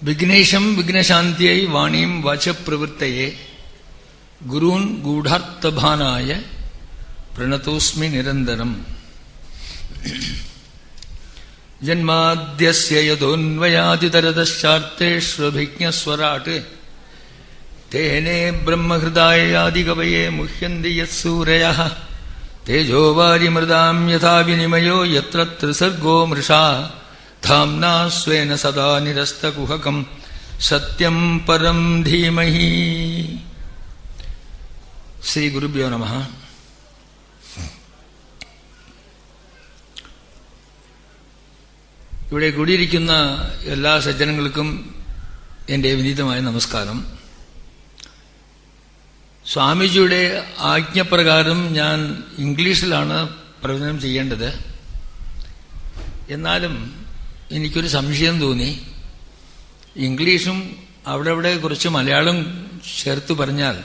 വിഘ്നേശം വിഘ്നശാന്തിയൈ വാണീം വാചപ്രവൃത്തയെ ഗുരൂൻ ഗൂഢാർത്ഥഭാനായ പ്രണതോസ്മി നിരന്തരം. ജന്മാദ്യസ്യ യതോന്വയാദിതരതശ്ചാർത്തേഷ്വഭിജ്ഞസ്വരാട് തേനേ ബ്രഹ്മഹൃദായാദികവയെ മുഹ്യന്തി യത്സൂരയഃ തേജോവാരിമൃതാം യഥാ വിനിമയോ യത്ര ത്രിസർഗോ മൃഷാ ധാംനാ സ്വേന സദാ നിരസ്തകുഹകം സത്യം പരം ധീമഹി. ശ്രീ ഗുരുഭ്യോ നമഃ. ഇവിടെ കൂടിയിരിക്കുന്ന എല്ലാ സജ്ജനങ്ങൾക്കും എൻ്റെ വിനീതമായ നമസ്കാരം. സ്വാമിജിയുടെ ആജ്ഞപ്രകാരം ഞാൻ ഇംഗ്ലീഷിലാണ് പ്രവചനം ചെയ്യേണ്ടത്. എന്നാലും എനിക്കൊരു സംശയം തോന്നി. ഇംഗ്ലീഷും അവിടെ കുറച്ച് മലയാളം ചേർത്ത് പറഞ്ഞാൽ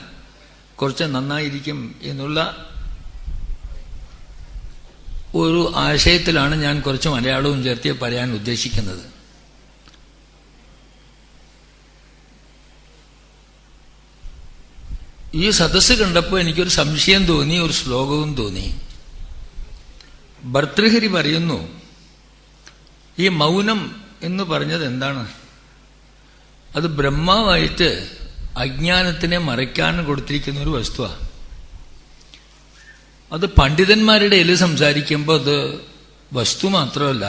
കുറച്ച് നന്നായിരിക്കും എന്നുള്ള ഒരു ആശയത്തിലാണ് ഞാൻ കുറച്ച് മലയാളവും ചേർത്ത് പറയാൻ ഉദ്ദേശിക്കുന്നത്. ഈ സദസ്സ് കണ്ടപ്പോൾ എനിക്കൊരു സംശയം തോന്നി, ഒരു ശ്ലോകവും തോന്നി. ഭർതൃഹരി പറയുന്നു, ഈ മൗനം എന്ന് പറഞ്ഞത് എന്താണ്? അത് ബ്രഹ്മാവായിട്ട് അജ്ഞാനത്തിനെ മറയ്ക്കാൻ കൊടുത്തിരിക്കുന്ന ഒരു വസ്തുവാണ്. അത് പണ്ഡിതന്മാരുടെ ഇടയിൽ സംസാരിക്കുമ്പോൾ അത് വസ്തു മാത്രമല്ല,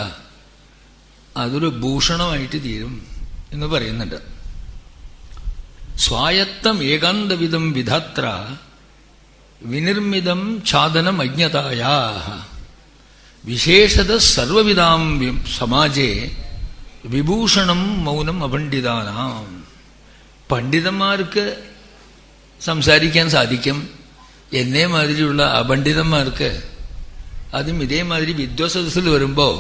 അതൊരു ഭൂഷണമായിട്ട് തീരും എന്ന് പറയുന്നുണ്ട്. സ്വായത്തം ഏകാന്തവിധം വിധാത്ര വിനിർമ്മിതം ഛാദനം അജ്ഞതായാ വിശേഷത സർവവിധാം സമാജേ വിഭൂഷണം മൗനം അപണ്ഡിതാനാം. പണ്ഡിതന്മാർക്ക് സംസാരിക്കാൻ സാധിക്കും, എന്നെ മാതിരിയുള്ള അപണ്ഡിതന്മാർക്ക് അതും ഇതേമാതിരി വിദ്വസദസ്സിൽ വരുമ്പോൾ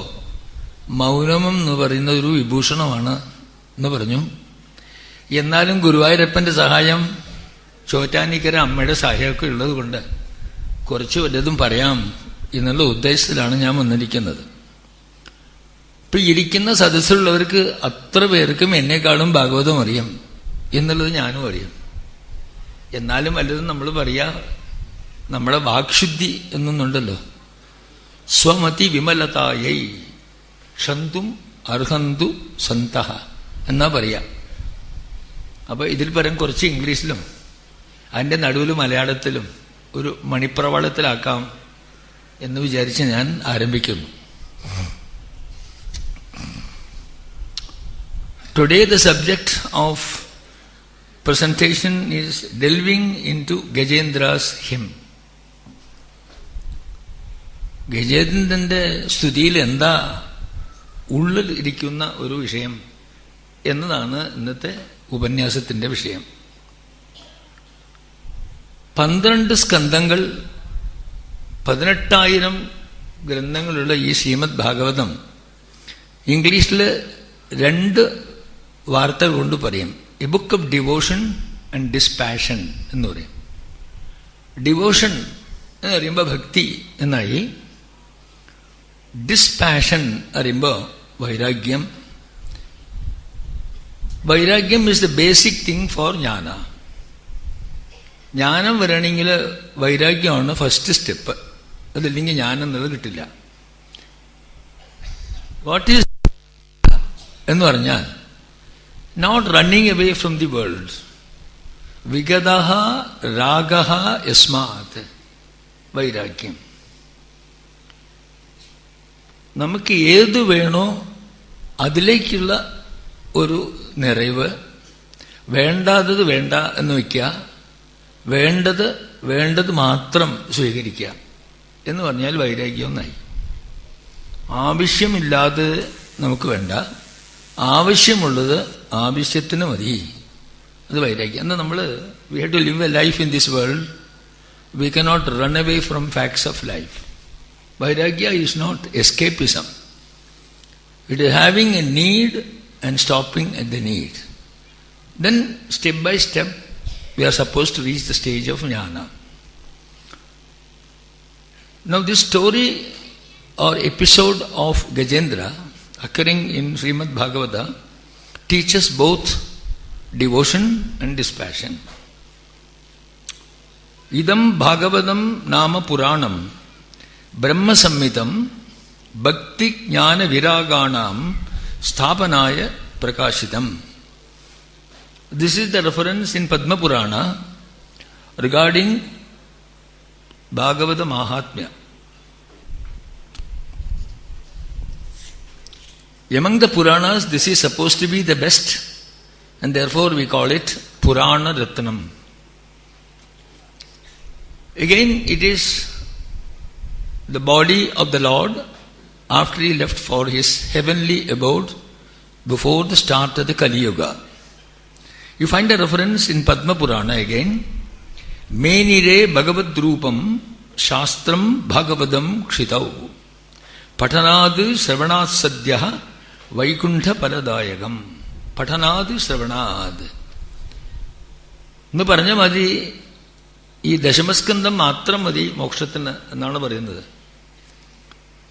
മൗനം എന്ന് പറയുന്ന ഒരു വിഭൂഷണമാണ് എന്ന് പറഞ്ഞു. എന്നാലും ഗുരുവായൂരപ്പന്റെ സഹായം, ചോറ്റാനിക്കര അമ്മയുടെ സഹായമൊക്കെ ഉള്ളത് കൊണ്ട് കുറച്ച് വല്ലതും പറയാം എന്നുള്ള ഉദ്ദേശത്തിലാണ് ഞാൻ വന്നിരിക്കുന്നത്. ഇപ്പൊ ഇരിക്കുന്ന സദസ്സിലുള്ളവർക്ക് അത്ര പേർക്കും എന്നെക്കാളും ഭാഗവതം അറിയാം എന്നുള്ളത് ഞാനും അറിയാം. എന്നാലും വല്ലതും നമ്മൾ പറയാ, നമ്മളെ വാക്ശുദ്ധി എന്നൊന്നുണ്ടല്ലോ. സ്വമതി വിമലതായൈ ക്ഷന്തും അർഹന്തു സന്തഃ എന്നാ പറയാ. അപ്പൊ ഇതിൽ പരം കുറച്ച് ഇംഗ്ലീഷിലും അതിന്റെ നടുവിൽ മലയാളത്തിലും ഒരു മണിപ്രവാളത്തിലാക്കാം എന്ന് വിചാരിച്ച് ഞാൻ ആരംഭിക്കുന്നു. Today the subject of presentation is delving into Gajendra's hymn. ഗജേന്ദ്രന്റെ സ്തുതിയിൽ എന്താ ഉള്ളിൽ ഇരിക്കുന്ന ഒരു വിഷയം എന്നതാണ് ഇന്നത്തെ ഉപന്യാസത്തിന്റെ വിഷയം. 12 സ്കന്ധങ്ങൾ, 18,000 ഗ്രന്ഥങ്ങളുള്ള ഈ ശ്രീമദ് ഭാഗവതം ഇംഗ്ലീഷിൽ 2 വാർത്തകൾ കൊണ്ട് പറയും. A book of devotion and dispassion എന്ന് പറയും. ഡിവോഷൻ എന്ന് പറയുമ്പോൾ ഭക്തി എന്നായി. ഡിസ്പാഷൻ അറിയുമ്പോൾ വൈരാഗ്യം. വൈരാഗ്യം is the basic thing for ജ്ഞാന. ജ്ഞാനം വരണമെങ്കിൽ വൈരാഗ്യമാണ് ഫസ്റ്റ് സ്റ്റെപ്പ്. അതില്ലെങ്കിൽ ജ്ഞാനം എന്നുള്ളത് കിട്ടില്ല. വാട്ട് ഈസ് എന്ന് പറഞ്ഞാൽ not running away from the world. Vigadaha ragaha yasmat. വൈരാഗ്യം. നമുക്ക് ഏത് വേണോ അതിലേക്കുള്ള ഒരു നിറവ്. വേണ്ടാത്തത് വേണ്ട എന്ന് വയ്ക്കുക, വേണ്ടത് മാത്രം സ്വീകരിക്കുക എന്ന് പറഞ്ഞാൽ വൈരാഗ്യം ഒന്നായി. ആവശ്യമില്ലാതെ നമുക്ക് വേണ്ട, ആവശ്യമുള്ളത് ആവശ്യത്തിന് മതി, അത് വൈരാഗ്യം. എന്നാൽ നമ്മൾ we have to live a life in this world. We cannot run away from facts of life. വൈരാഗ്യ is not escapism. It is having a need and stopping at the need. Then step by step we are suppose to reach the stage of ജ്ഞാന. Now this story or episode of Gajendra occurring in Srimad Bhagavata teaches both devotion and dispassion. Idam Bhagavatam Nama Puranam Brahma Samhitam Bhakti Jnana Viraganam Sthapanaya Prakashitam. This is the reference in Padma Purana regarding Bhagavata Mahatmya. Among the Puranas, this is supposed to be the best, and therefore we call it Purana Ratnam. Again, it is the body of the Lord after he left for his heavenly abode before the start of the Kali Yuga. You find a reference in Padma Purana again. Menire Bhagavad Rupam Shastram Bhagavadam Kshitau Patanad Sravanad Sadyah Vaikuntha Paradayagam. Patanad Sravanad. എന്ന് പറഞ്ഞ മതി, ഈ ദശമസ്കന്ധം മാത്രം മതി മോക്ഷത്തിന് എന്നാണ് പറയുന്നത്.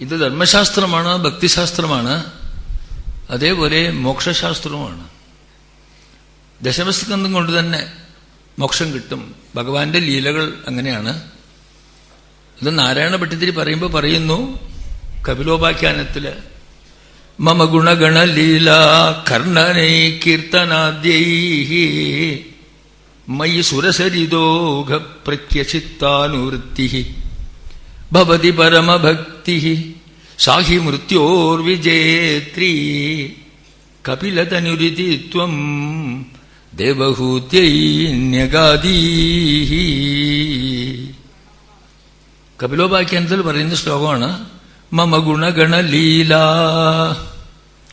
ഇത് ധർമ്മശാസ്ത്രമാണ്, ഭക്തിശാസ്ത്രമാണ്, അതേപോലെ മോക്ഷശാസ്ത്രവുമാണ്. ദശമസ്കന്ധം കൊണ്ട് തന്നെ മോക്ഷം കിട്ടും. ഭഗവാന്റെ ലീലകൾ അങ്ങനെയാണ്. ഇത് നാരായണ ഭട്ടതിരി പറയുമ്പോൾ പറയുന്നു, കപിലോപാഖ്യാനത്തില് മമ ഗുണഗണ ലീല കർണനൈ കീർത്തനാദ്യൈ മയി സുരസരിതോഘ പ്രത്യചിത്താനുവൃത്തി ഭവതി പരമഭക്തി സാഹി മൃത്യോർവിജേത്രീ കപിലതനുരിതി ത്വം ദേവഹൂത്യൈന്യഗാദീ. കപിലോപാഖ്യാനത്തിൽ പറയുന്ന ശ്ലോകമാണ് മമ ഗുണഗണ ലീല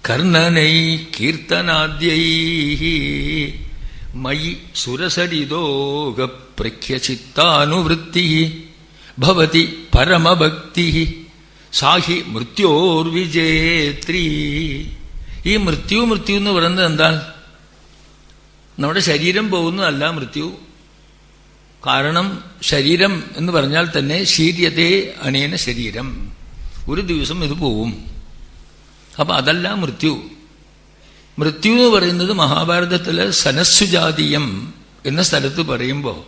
കർണനൈ കീർത്തനാദ്യൈ മയി സുരസരിതോഘ പ്രഖ്യചിത്താനുവൃത്തി ഭവതി പരമഭക്തി സാഹി മൃത്യോർവിജേത്രീ. ഈ മൃത്യു എന്ന് പറയുന്നത് എന്താണ്? നമ്മുടെ ശരീരം പോകുന്നതല്ല മൃത്യു. കാരണം ശരീരം എന്ന് പറഞ്ഞാൽ തന്നെ ശീര്യതേ അനേന ശരീരം, ഒരു ദിവസം ഇത് പോവും. അപ്പൊ അതല്ല മൃത്യു. മൃത്യു എന്ന് പറയുന്നത് മഹാഭാരതത്തില് സനസ്സുജാതീയം എന്ന സ്ഥലത്ത് പറയുമ്പോൾ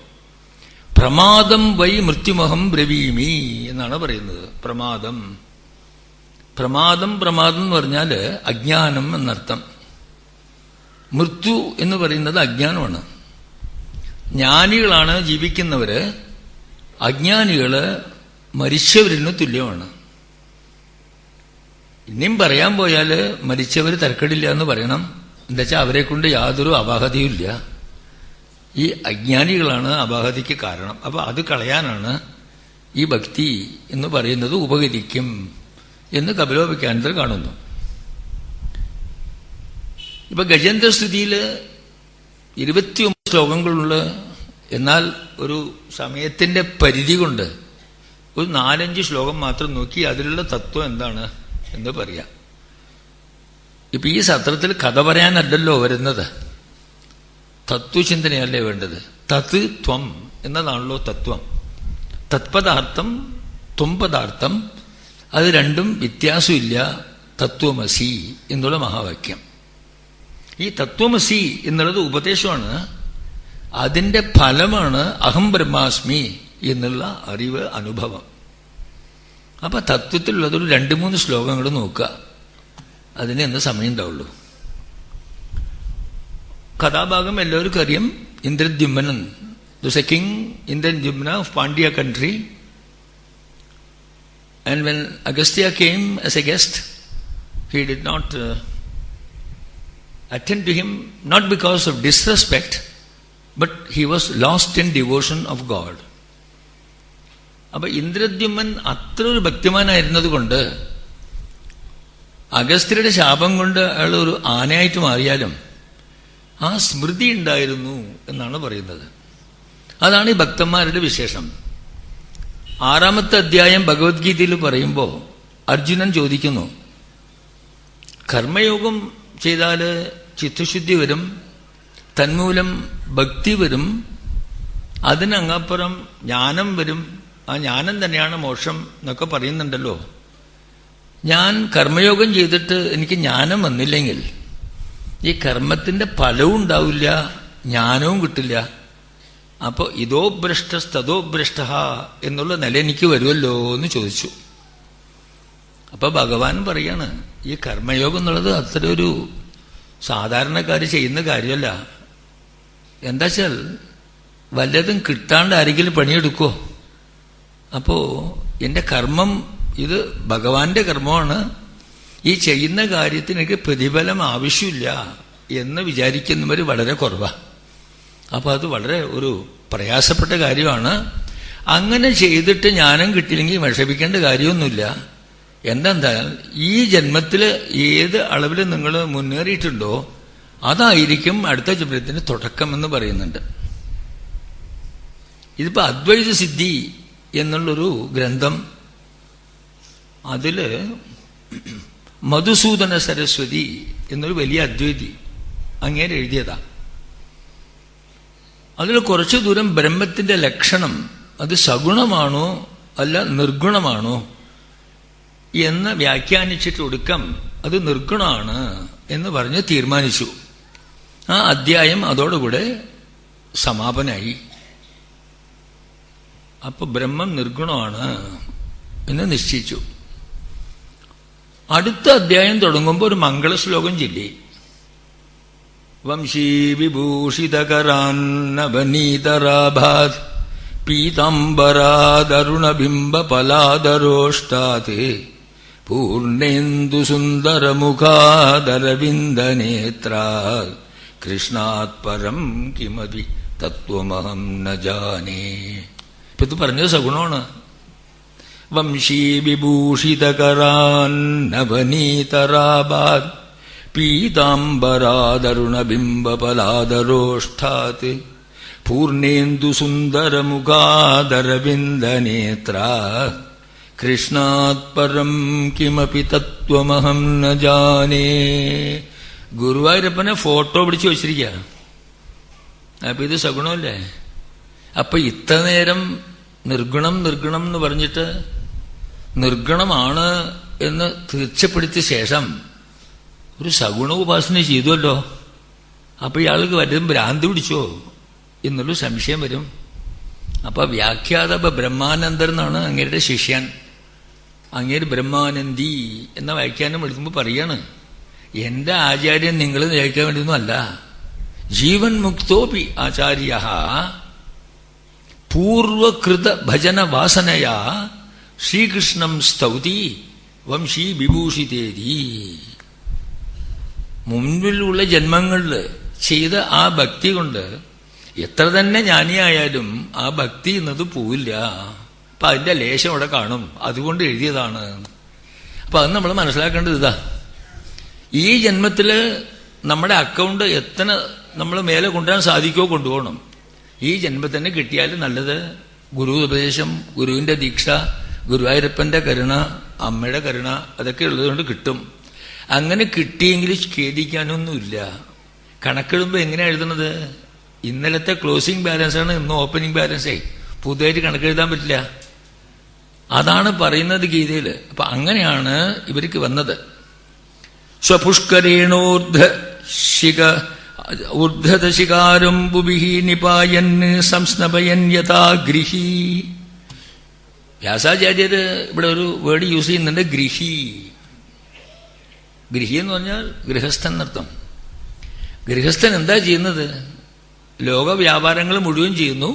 പ്രമാദം വൈ മൃത്യുമഹം ബ്രവീമി എന്നാണ് പറയുന്നത്. പ്രമാദം എന്ന് പറഞ്ഞാല് അജ്ഞാനം എന്നർത്ഥം. മൃത്യു എന്ന് പറയുന്നത് അജ്ഞാനമാണ്. ജ്ഞാനികളാണ് ജീവിക്കുന്നവര്, അജ്ഞാനികള് മരിച്ചവരിന് തുല്യമാണ്. ഇനിയും പറയാൻ പോയാല് മരിച്ചവര് തരക്കടില്ല എന്ന് പറയണം. എന്താച്ചാൽ അവരെ കൊണ്ട് യാതൊരു അപാകതയും ഇല്ല. ഈ അജ്ഞാനികളാണ് അപാകതയ്ക്ക് കാരണം. അപ്പൊ അത് കളയാനാണ് ഈ ഭക്തി എന്ന് പറയുന്നത് ഉപകരിക്കും എന്ന് കപിലോപാഖ്യാനത്തിൽ കാണുന്നു. ഇപ്പൊ ഗജേന്ദ്ര സ്തുതിയില് 29 ശ്ലോകങ്ങളുള്ള, എന്നാൽ ഒരു സമയത്തിന്റെ പരിധി കൊണ്ട് ഒരു 4-5 ശ്ലോകം മാത്രം നോക്കി അതിലുള്ള തത്വം എന്താണ് എന്ന് പറയാം. ഇപ്പൊ ഈ സത്രത്തിൽ കഥ പറയാനല്ലല്ലോ വരുന്നത്, തത്വചിന്തനയല്ലേ വേണ്ടത്. തത് ത്വം എന്നതാണല്ലോ തത്വം. തത്പദാർത്ഥം ത്വം പദാർത്ഥം, അത് രണ്ടും വ്യത്യാസമില്ല. തത്വമസി എന്നുള്ള മഹാവാക്യം. ഈ തത്വമസി എന്നുള്ളത് ഉപദേശമാണ്. അതിന്റെ ഫലമാണ് അഹം ബ്രഹ്മാസ്മി എന്നുള്ള അറിവ്, അനുഭവം. അപ്പൊ തത്വത്തിലുള്ളതൊരു 2-3 ശ്ലോകങ്ങൾ നോക്കുക. അതിന് എന്ന് സമയം ഉണ്ടാവുള്ളൂ. കഥാഭാഗം എല്ലാവർക്കും അറിയാം. Indradyumnan, the king Indradyumna of Pandya country. And when Agastya came as a guest, he did not attend to him, not because of disrespect, but he was lost in devotion of God. അപ്പൊ ഇന്ദ്രദ്യുമ്നൻ അത്ര ഒരു ഭക്തിമാനായിരുന്നത് കൊണ്ട് അഗസ്ത്യരുടെ ശാപം കൊണ്ട് അയാൾ ഒരു ആനയായിട്ട് മാറിയാലും ആ സ്മൃതി ഉണ്ടായിരുന്നു എന്നാണ് പറയുന്നത്. അതാണ് ഈ ഭക്തന്മാരുടെ വിശേഷം. 6-ാമത്തെ അധ്യായം ഭഗവത്ഗീതയിൽ പറയുമ്പോൾ അർജുനൻ ചോദിക്കുന്നു, കർമ്മയോഗം ചെയ്താല് ചിത്തശുദ്ധി വരും, തന്മൂലം ഭക്തി വരും, അതിനങ്ങപ്പുറം ജ്ഞാനം വരും, ആ ജ്ഞാനം തന്നെയാണ് മോക്ഷം എന്നൊക്കെ പറയുന്നുണ്ടല്ലോ. ഞാൻ കർമ്മയോഗം ചെയ്തിട്ട് എനിക്ക് ജ്ഞാനം വന്നില്ലെങ്കിൽ ഈ കർമ്മത്തിന്റെ ഫലവും ഉണ്ടാവില്ല, ജ്ഞാനവും കിട്ടില്ല. അപ്പൊ ഇതോ ഭ്രഷ്ടസ്തോ ഭ്രഷ്ട എന്നുള്ള നില എനിക്ക് വരുമല്ലോ എന്ന് ചോദിച്ചു. അപ്പൊ ഭഗവാൻ പറയാണ്, ഈ കർമ്മയോഗം എന്നുള്ളത് അത്ര ഒരു സാധാരണക്കാർ ചെയ്യുന്ന കാര്യമല്ല. എന്താ വെച്ചാൽ വല്ലതും കിട്ടാണ്ട് ആരെങ്കിലും പണിയെടുക്കോ? അപ്പോ എന്റെ കർമ്മം ഇത് ഭഗവാന്റെ കർമ്മമാണ്, ഈ ചെയ്യുന്ന കാര്യത്തിന് എനിക്ക് പ്രതിഫലം ആവശ്യമില്ല എന്ന് വിചാരിക്കുന്നവർ വളരെ കുറവാണ്. അപ്പൊ അത് വളരെ ഒരു പ്രയാസപ്പെട്ട കാര്യമാണ്. അങ്ങനെ ചെയ്തിട്ട് ജ്ഞാനം കിട്ടിയില്ലെങ്കിൽ വിഷമിക്കേണ്ട കാര്യമൊന്നുമില്ല. എന്താ ഈ ജന്മത്തില് ഏത് അളവിൽ നിങ്ങൾ മുന്നേറിയിട്ടുണ്ടോ അതായിരിക്കും അടുത്ത ജന്മത്തിന് തുടക്കം എന്ന് പറയുന്നുണ്ട്. ഇതിപ്പോ അദ്വൈത സിദ്ധി എന്നുള്ളൊരു ഗ്രന്ഥം, അതില് മധുസൂദന സരസ്വതി എന്നൊരു വലിയ അദ്വൈതി അങ്ങേരെ എഴുതിയതാ. അതിൽ കുറച്ചു ദൂരം ബ്രഹ്മത്തിന്റെ ലക്ഷണം അത് സഗുണമാണോ അല്ല നിർഗുണമാണോ എന്ന് വ്യാഖ്യാനിച്ചിട്ട് ഒടുക്കം അത് നിർഗുണമാണ് എന്ന് പറഞ്ഞ് തീരുമാനിച്ചു. ആ അധ്യായം അതോടുകൂടെ സമാപനായി. അപ്പൊ ബ്രഹ്മം നിർഗുണമാണ് എന്ന് നിശ്ചയിച്ചു. അടുത്ത അധ്യായം തുടങ്ങുമ്പോൾ ഒരു മംഗളശ്ലോകം ചൊല്ലി. വംശീ വിഭൂഷിതകരാന്നവനീതരാഭാത് പീതാംബരാദരുണബിംബപലാദരോഷ്ടാത് പൂർണേന്ദുസുന്ദരമുഖാദരവിന്ദനേത്രാത് കൃഷ്ണാത് പരം കിമപി തത്വമഹം ന ജാനേ. ഇപ്പൊ ഇത് പറഞ്ഞത് സഗുണമാണ്. വംശീ വിഭൂഷിതകരാന്നവനീതരാഭാത് പീതാംബരാദരുണബിംബപലാദരോഷ്ടാത് പൂർണേന്ദുസുന്ദരമുഖാദരവിന്ദനേത്രാ കൃഷ്ണാത് പരം കിമപി തത്വമഹം ന ജാനേ. ഗുരുവായൂരപ്പനെ ഫോട്ടോ പിടിച്ചു വച്ചിരിക്കുക. അപ്പൊ ഇത് സഗുണമല്ലേ? അപ്പൊ ഇത്ര നേരം നിർഗുണം നിർഗുണം എന്ന് പറഞ്ഞിട്ട് നിർഗുണമാണ് എന്ന് തീർച്ചപ്പെടുത്തിയ ശേഷം ഒരു സഗുണ ഉപാസന ചെയ്തുവല്ലോ. അപ്പൊ ഇയാൾക്ക് വരും ഭ്രാന്തി പിടിച്ചോ എന്നൊരു സംശയം വരും. അപ്പൊ വ്യാഖ്യാത ബ്രഹ്മാനന്ദർ എന്നാണ് അങ്ങേരുടെ ശിഷ്യൻ. അങ്ങേര് ബ്രഹ്മാനന്ദി എന്ന വ്യാഖ്യാനം എടുക്കുമ്പോൾ പറയാണ്, എന്റെ ആചാര്യൻ നിങ്ങൾ വ്യാഖ്യാൻ വേണ്ടിയൊന്നും അല്ല. ജീവൻ മുക്തോപി ആചാര്യ പൂർവകൃത ഭജന വാസനയാ ശ്രീകൃഷ്ണം സ്തൗതി വംശീ വിഭൂഷിതേതി. മുൻപിലുള്ള ജന്മങ്ങളിൽ ചെയ്ത ആ ഭക്തി കൊണ്ട് എത്ര തന്നെ ജ്ഞാനിയായാലും ആ ഭക്തി എന്നത് പോവില്ല. അപ്പൊ അതിന്റെ ലേശം അവിടെ കാണും, അതുകൊണ്ട് എഴുതിയതാണ്. അപ്പൊ അത് നമ്മൾ മനസ്സിലാക്കേണ്ടത് ഇതാ, ഈ ജന്മത്തില് നമ്മുടെ അക്കൗണ്ട് എത്ര നമ്മൾ മേലെ കൊണ്ടുവരാൻ സാധിക്കുമോ കൊണ്ടുപോകണം. ഈ ജന്മത്തന്നെ കിട്ടിയാലും നല്ലത്. ഗുരു ഉപദേശം, ഗുരുവിന്റെ ദീക്ഷ, ഗുരുവായൂരപ്പന്റെ കരുണ, അമ്മയുടെ കരുണ, അതൊക്കെ ഉള്ളതുകൊണ്ട് കിട്ടും. അങ്ങനെ കിട്ടിയെങ്കിൽ ഖേദിക്കാനൊന്നുമില്ല. കണക്കെഴുതുമ്പോൾ എങ്ങനെയാ എഴുതുന്നത്? ഇന്നലത്തെ ക്ലോസിംഗ് ബാലൻസ് ആണ് ഇന്ന് ഓപ്പണിംഗ് ബാലൻസേ. പുതുതായിട്ട് കണക്കെഴുതാൻ പറ്റില്ല. അതാണ് പറയുന്നത് ഗീതയിൽ. അപ്പൊ അങ്ങനെയാണ് ഇവർക്ക് വന്നത്. സ്വപുഷ്കരേണോർദ്ധശികാരം ബുഭിഹി നിപായൻ സംസ്നപയൻ യഥാ ഗൃഹി. വ്യാസാചാര്യര് ഇവിടെ ഒരു വേർഡ് യൂസ് ചെയ്യുന്നുണ്ട്, ഗൃഹി. ഗൃഹി എന്ന് പറഞ്ഞാൽ ഗൃഹസ്ഥൻ എന്നർത്ഥം. ഗൃഹസ്ഥൻ എന്താ ചെയ്യുന്നത്? ലോക വ്യാപാരങ്ങൾ മുഴുവൻ ചെയ്യുന്നു,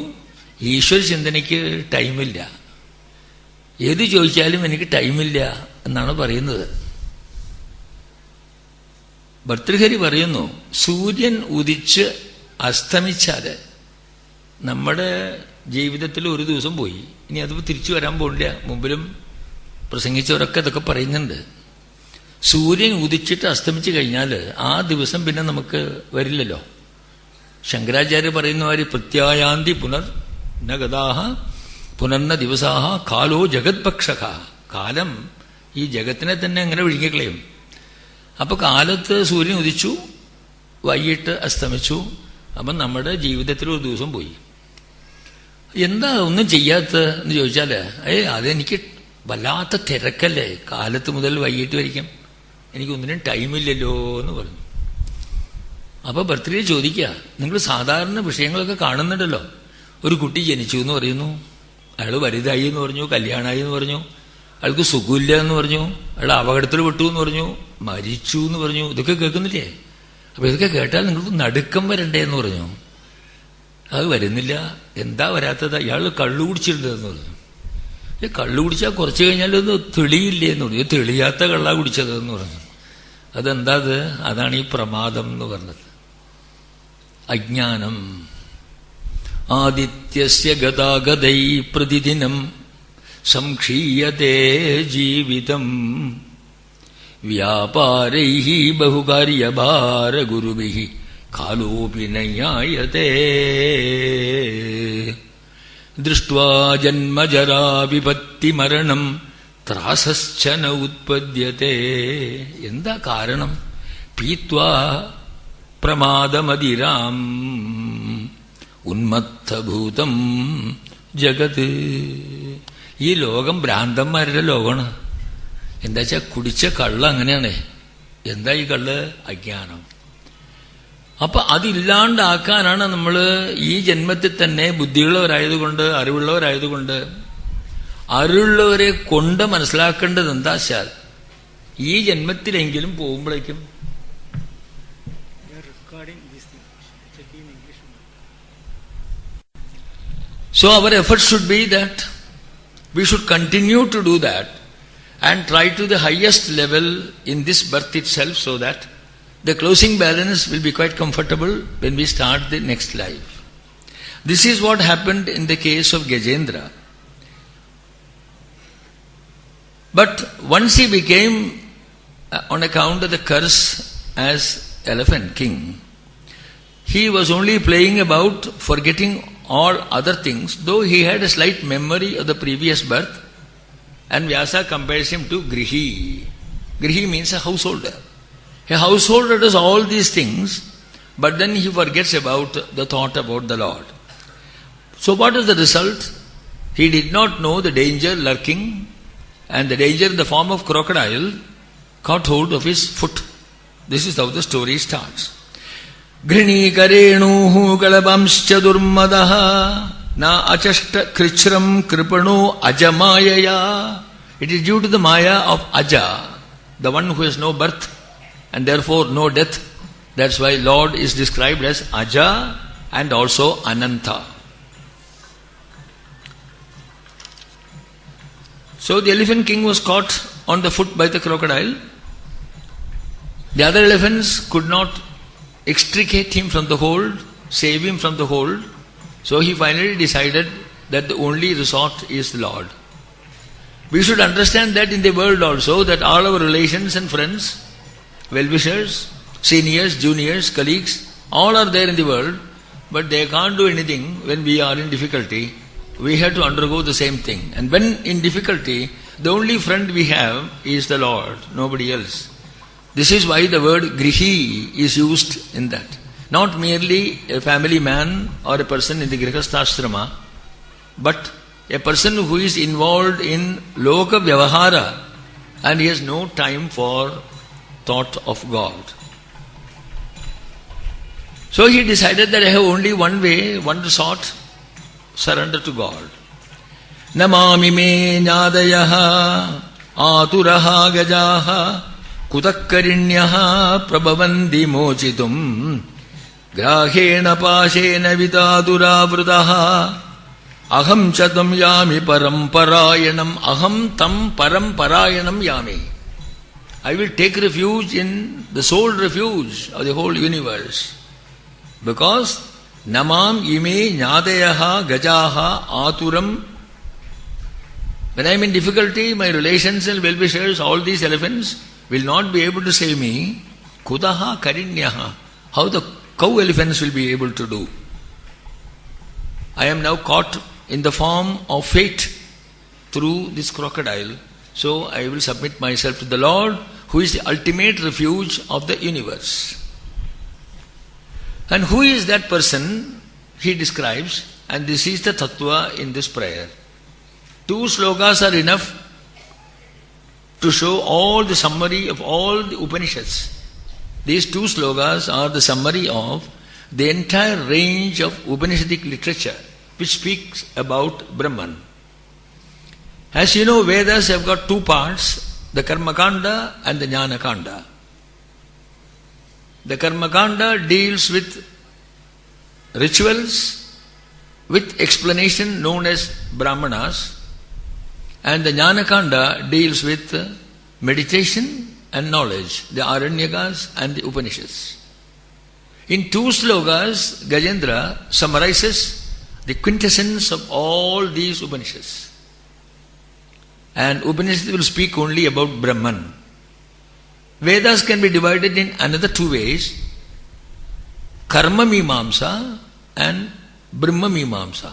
ഈശ്വര ചിന്തനയ്ക്ക് ടൈമില്ല. ഏത് ചോദിച്ചാലും എനിക്ക് ടൈമില്ല എന്നാണ് പറയുന്നത്. ഭർതൃഹരി പറയുന്നു, സൂര്യൻ ഉദിച്ച് അസ്തമിച്ചാല് നമ്മുടെ ജീവിതത്തിൽ ഒരു ദിവസം പോയി. ഇനി അത് തിരിച്ചു വരാൻ പോകില്ല. മുമ്പിലും പ്രസംഗിച്ചവരൊക്കെ ഇതൊക്കെ പറയുന്നുണ്ട്. സൂര്യൻ ഉദിച്ചിട്ട് അസ്തമിച്ചു കഴിഞ്ഞാൽ ആ ദിവസം പിന്നെ നമുക്ക് വരില്ലല്ലോ. ശങ്കരാചാര്യ പറയുന്ന മാതിരി പ്രത്യായാന്തി പുനർ ന ഗതാഹ പുനർന്ന ദിവസാഹ കാലോ ജഗത്പക്ഷക. കാലം ഈ ജഗത്തിനെ തന്നെ അങ്ങനെ വിഴുങ്ങിക്കളയും. അപ്പൊ കാലത്ത് സൂര്യൻ ഉദിച്ചു, വൈകിട്ട് അസ്തമിച്ചു. അപ്പം നമ്മുടെ ജീവിതത്തിൽ ഒരു ദിവസം പോയി. എന്താ ഒന്നും ചെയ്യാത്ത എന്ന് ചോദിച്ചാല്, അതെനിക്ക് വല്ലാത്ത തിരക്കല്ലേ, കാലത്ത് മുതൽ വൈകിട്ട് വരിക്കും, എനിക്കൊന്നിനും ടൈമില്ലല്ലോ എന്ന് പറഞ്ഞു. അപ്പൊ ബർത്ത്ഡേ ചോദിക്കുക, നിങ്ങൾ സാധാരണ വിഷയങ്ങളൊക്കെ കാണുന്നുണ്ടല്ലോ, ഒരു കുട്ടി ജനിച്ചു എന്ന് പറയുന്നു, അയാൾ വലുതായി എന്ന് പറഞ്ഞു, കല്യാണമായി എന്ന് പറഞ്ഞു, അയാൾക്ക് സുഖമില്ല എന്ന് പറഞ്ഞു, അയാൾ അപകടത്തിൽ പെട്ടു എന്ന് പറഞ്ഞു, മരിച്ചു എന്ന് പറഞ്ഞു, ഇതൊക്കെ കേൾക്കുന്നില്ലേ? അപ്പൊ ഇതൊക്കെ കേട്ടാൽ നിങ്ങൾക്ക് നടുക്കം വരണ്ടേ എന്ന് പറഞ്ഞു. അത് വരുന്നില്ല. എന്താ വരാത്തത്? ഇയാൾ കള്ളു കുടിച്ചിട്ടുണ്ടെന്ന് പറഞ്ഞു. കള്ളു കുടിച്ചാൽ കുറച്ച് കഴിഞ്ഞാൽ ഒന്ന് തെളിയില്ലേ എന്ന് പറഞ്ഞു. തെളിയാത്ത കള്ള കുടിച്ചതെന്ന് പറഞ്ഞു. അതെന്താ? അതാണ് ഈ പ്രമാദം എന്ന് പറഞ്ഞത്. അജ്ഞാനം. ആദിത്യസ്യ ഗതാഗതൈ പ്രതിദിനം സംക്ഷീയത്തെ ജീവിതം വ്യാപാരൈഃ ബഹുകാര്യഭാരഗുരുഭിഃ കാലോപി നയായതേ ദൃഷ്ട്വാ ജന്മജരാ വിപത്തി മരണം ത്രാസശ്ച ന ഉത്പദ്യത്തെ. എന്താ കാരണം? പീത്വാ പ്രമാദമതിരാം ഉന്മത്തഭൂതം ജഗത്. ഈ ലോകം ഭ്രാന്തന്മാരുടെ ലോകമാണ്. എന്താ വെച്ചാൽ കുടിച്ച കള്ള് അങ്ങനെയാണ്. എന്താ ഈ കള്ള്? അജ്ഞാനം. അപ്പൊ അതില്ലാണ്ടാക്കാനാണ് നമ്മൾ ഈ ജന്മത്തിൽ തന്നെ ബുദ്ധിയുള്ളവരായതുകൊണ്ട്, അറിവുള്ളവരായതുകൊണ്ട്, അറിവുള്ളവരെ കൊണ്ട് മനസ്സിലാക്കേണ്ടത് എന്താ വെച്ചാൽ ഈ ജന്മത്തിലെങ്കിലും പോകുമ്പോഴേക്കും so our effort should be that we should continue to do that and try to the highest level in this birth itself, so that the closing balance will be quite comfortable when we start the next life. This is what happened in the case of Gajendra. But once he became, on account of the curse as elephant king, he was only playing about, forgetting all other things, though he had a slight memory of the previous birth. And Vyasa compares him to Grihi. Grihi means a householder. A householder does all these things, but then he forgets about the thought about the Lord. So what is the result? He did not know the danger lurking, and the danger in the form of crocodile caught hold of his foot. This is how the story starts. Grinikarenuhu kalabamscha durmadaha na achashta krichram kripano ajamayaya. It is due to the maya of Aja, the one who has no birth and therefore no death. That's why Lord is described as Aja and also Ananta. So the elephant king was caught on the foot by the crocodile. The other elephants could not extricate him from the hold, save him from the hold. So he finally decided that the only resort is the Lord. We should understand that in the world also, that all our relations and friends, well-wishers, seniors, juniors, colleagues, all are there in the world, but they can't do anything when we are in difficulty. We have to undergo the same thing. And when in difficulty, the only friend we have is the Lord, nobody else. This is why the word Grihi is used in that. Not merely a family man or a person in the Grihasthashrama, but a person who is involved in Loka Vyavahara and he has no time for thought of God. So he decided that I have only one way, one resort, surrender to God. Namami me nyadayaha aturaha gajaha kutakkarinyaha prabhavandi mochitum grahena pashena vitaduravrataha aham chatam yami paramparayanam aham tam paramparayanam yami. I will take refuge in the sole refuge of the whole universe, because namam ime nyadayaha gajaha aturam. When I am in difficulty, my relations and well-wishers, all these elephants, will not be able to save me. Kudaha karinyaha. How the cow elephants will be able to do? I am now caught in the form of fate through this crocodile. So I will submit myself to the Lord, who is the ultimate refuge of the universe. And who is that person? He describes, and this is the tattva in this prayer. 2 slokas are enough to show all the summary of all the Upanishads. These two slokas are the summary of the entire range of Upanishadic literature which speaks about Brahman. As you know, Vedas have got two parts, the Karmakanda and the Jnanakanda. The Karmakanda deals with rituals with explanation known as Brahmanas, and the Jnanakanda deals with meditation and knowledge, the Aranyakas and the Upanishads. In two slokas, Gajendra summarizes the quintessence of all these Upanishads. And Upanishads will speak only about Brahman. Vedas can be divided in another two ways, Karma Mimamsa and Brahma Mimamsa.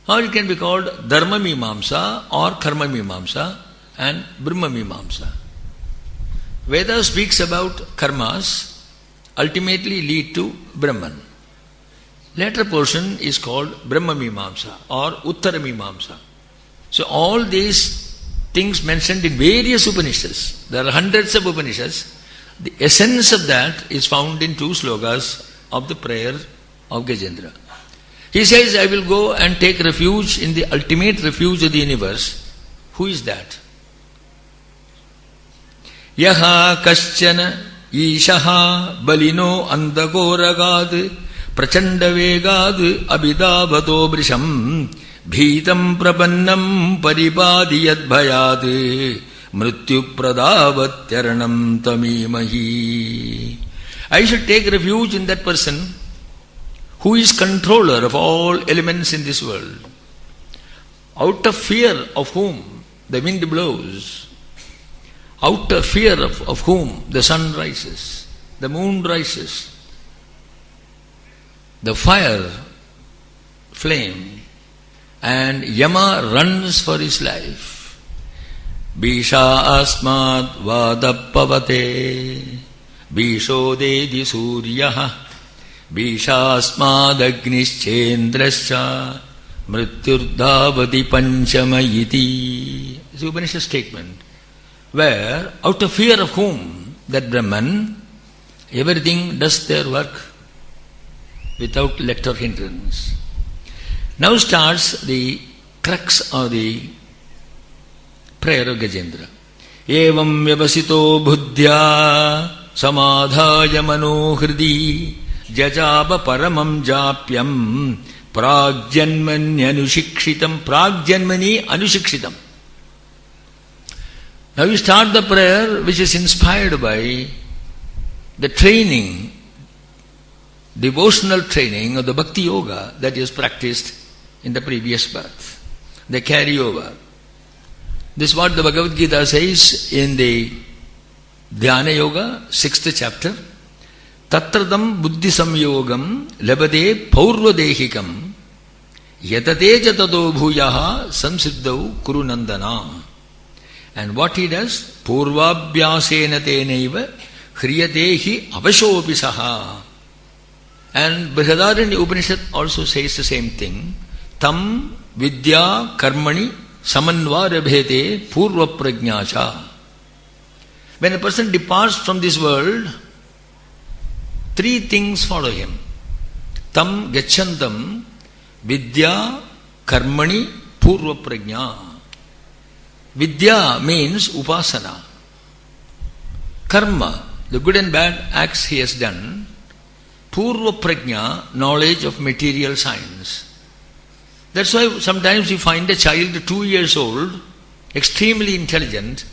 Or it can be called Dharma Mimamsa or Karma Mimamsa and Brahma Mimamsa. Veda speaks about karmas ultimately lead to Brahman. Later portion is called Brahma Mimamsa or Uttara Mimamsa. So all these things mentioned in various Upanishads, there are hundreds of Upanishads, the essence of that is found in two slokas of the prayer of Gajendra. He says, I will go and take refuge in the ultimate refuge of the universe. Who is that? Yaha kaschana ishaha balino andagoragad prachanda vegad abhidavato brisham bhitam prabannam paripadiyad bhayad mrityu pradavatyarnam tamimahi. I should take refuge in that person who is controller of all elements in this world, out of fear of whom the wind blows, out of fear of whom the sun rises, the moon rises, the fire flame, and Yama runs for his life. Bisha asmad vadappavate Bishodedi suryaha Bishasmad agnischendrascha mrityurdhavati panchamayiti. It's an Upanishad statement where out of fear of whom, that Brahman, everything does their work without let or hindrance. Now starts the crux of the prayer of Gajendra. Evam vyavasito buddhya samadhaya manohridi jajaba paramam japyam pragjanmani anushikshitam. Pragjanmani anushikshitam. Now we start the prayer which is inspired by the training, devotional training of the Bhakti Yoga that is practiced in the previous birth. They carry over. This is what the Bhagavad Gita says in the Dhyana Yoga, 6th chapter. Tatradam buddhi samyogam labade paurvadehikam yatate jatado bhuyaha samsiddhau kuru nandana. And what he does? Purvabhyasena tenaiva hriyatehi avashopi saha. And Brihadaranyaka Upanishad also says the same thing. Tam vidya karmani samanvarabhete purva prajnacha. When a person departs from this world, three things follow him. Tam gachantam vidya karmani purva prajna. Vidya means upasana. Karma, the good and bad acts he has done. Purva prajna, knowledge of material science. That's why sometimes you find a child 2 years old, extremely intelligent.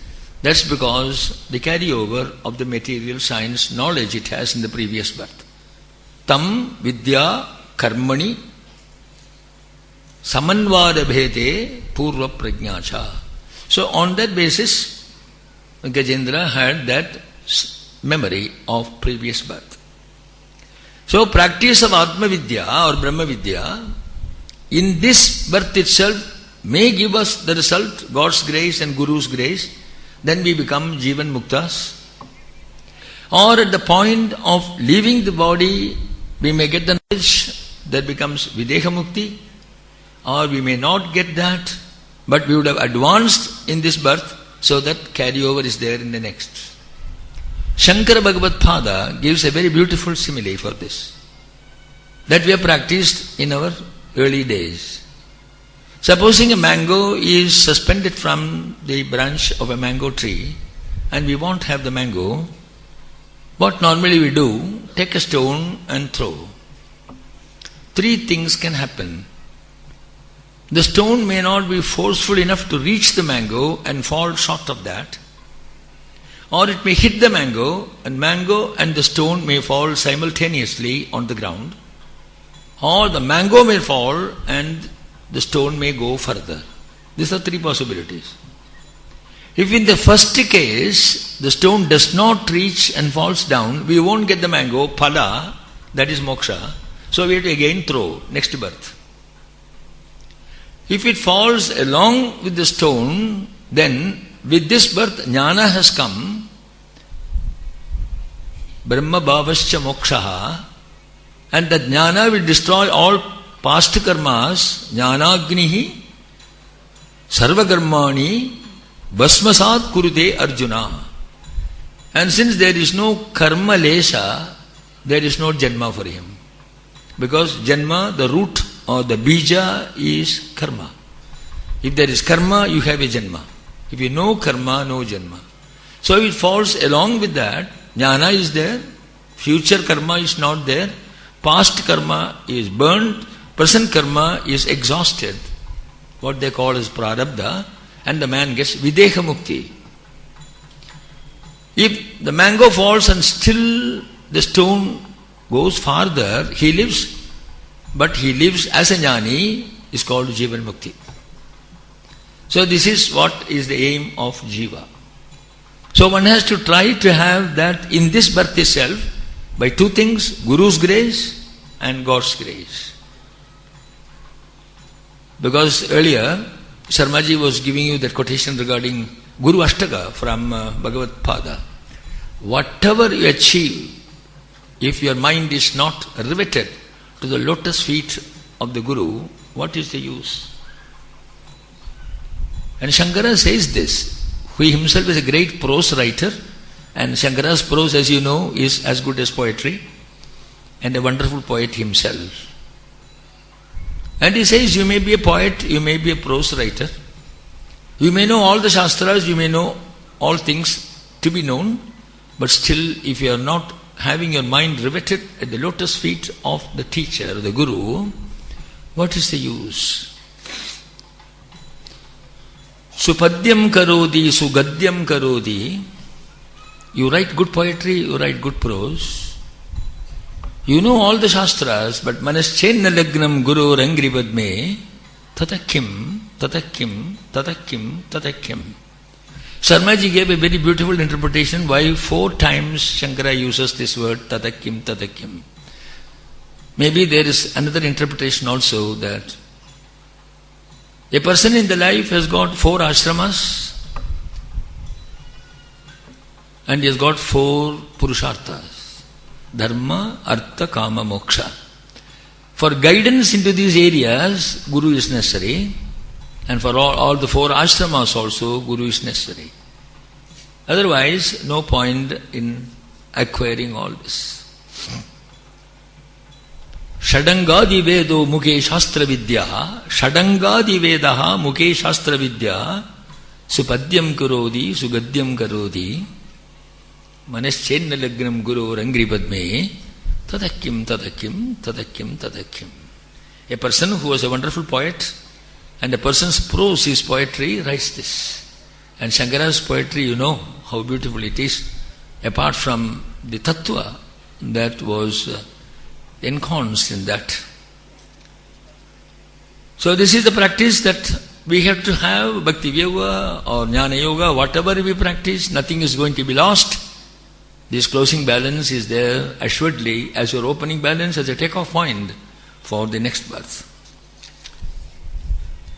That's because the carryover of the material science knowledge it has in the previous birth. Tam vidya karmani samanvadabhete purva prajnacha. So on that basis, Gajendra had that memory of previous birth. So practice of Atma Vidya or Brahma Vidya in this birth itself may give us the result, God's grace and Guru's grace. Then we become Jivan Muktas. Or at the point of leaving the body, we may get the knowledge that becomes Videha Mukti. Or we may not get that, but we would have advanced in this birth so that carryover is there in the next. Shankara Bhagavad Pada gives a very beautiful simile for this, that we have practiced in our early days. Supposing a mango is suspended from the branch of a mango tree and we won't have the mango, what normally we do, take a stone and throw. Three things can happen. The stone may not be forceful enough to reach the mango and fall short of that, or it may hit the mango and the stone may fall simultaneously on the ground, or the mango may fall and the stone may go further. These are three possibilities. If in the first case the stone does not reach and falls down, we won't get the mango, phala, that is moksha. So we have to again throw, next birth. If it falls along with the stone, then with this birth jnana has come, brahma bhavascha mokshaha, and that jnana will destroy all past karmas, jnanagnihi sarva karmani bhasmasat kurute Arjuna. And since there is no karma lesha, there is no janma for him. Because janma, the root or the bija is karma. If there is karma, you have a janma. If you know karma, no janma. So if it falls along with that, jnana is there, future karma is not there, past karma is burnt, present karma is exhausted, what they call as prarabdha, and the man gets videha mukti. If the mango falls and still the stone goes farther, he lives, but he lives as a jnani, is called jivan mukti. So this is what is the aim of jiva. So one has to try to have that in this birth itself by two things, Guru's grace and God's grace. Because earlier, Sharmaji was giving you that quotation regarding Guru Ashtaka from Bhagavad Pada. Whatever you achieve, if your mind is not riveted to the lotus feet of the Guru, what is the use? And Shankara says this. He himself is a great prose writer, and Shankara's prose, as you know, is as good as poetry, and a wonderful poet himself. And he says, you may be a poet, you may be a prose writer, you may know all the shastras, you may know all things to be known, but still if you are not having your mind riveted at the lotus feet of the teacher, the Guru, what is the use? Supadyam karodi, sugadyam karodi. You write good poetry, you write good prose. You know all the shastras, but manaschenna lagnam guru rangri padme tatakim, tatakim, tatakim, tatakim. Sharmaji gave a very beautiful interpretation why 4 times Shankara uses this word tatakim, tatakim. Maybe there is another interpretation also, that a person in the life has got 4 ashramas and he has got 4 purusharthas: dharma, artha, kama, moksha. For guidance into these areas, Guru is necessary, and for all the 4 ashramas also, Guru is necessary. Otherwise, no point in acquiring all this. Shadangadi vedo mukhe shastra vidya, Shadangadi vedaha mukhe shastra vidya, supadyam karodi, sugadyam karodi, manaschenna lagnam guru rangri padme, tadakim, tadakim, tadakim, tadakim. A person who was a wonderful poet, and a person's prose is poetry, writes this. And Shankara's poetry, you know how beautiful it is, apart from the tattva that was encompassed in that. So this is the practice that we have to have, bhakti yoga or jnana yoga, whatever we practice, nothing is going to be lost. This closing balance is there assuredly as your opening balance, as a take-off point for the next birth.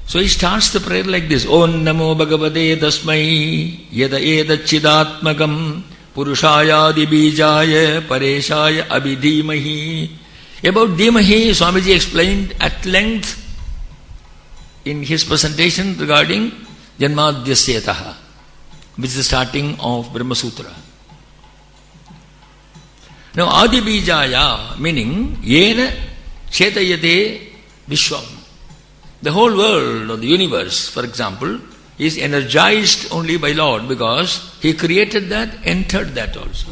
So he starts the prayer like this: Om Namo Bhagavate Tasmai Yada Eda Chidatmakam Purushaya Dibijaya Pareshaya Abhidhimahi. About Dhimahi, Swamiji explained at length in his presentation regarding Janmadhyasyataha, which is the starting of Brahma Sutra. Now, Adibijaya, meaning, Yena Chetayate Vishwam. The whole world or the universe, for example, is energized only by Lord because He created that, entered that also.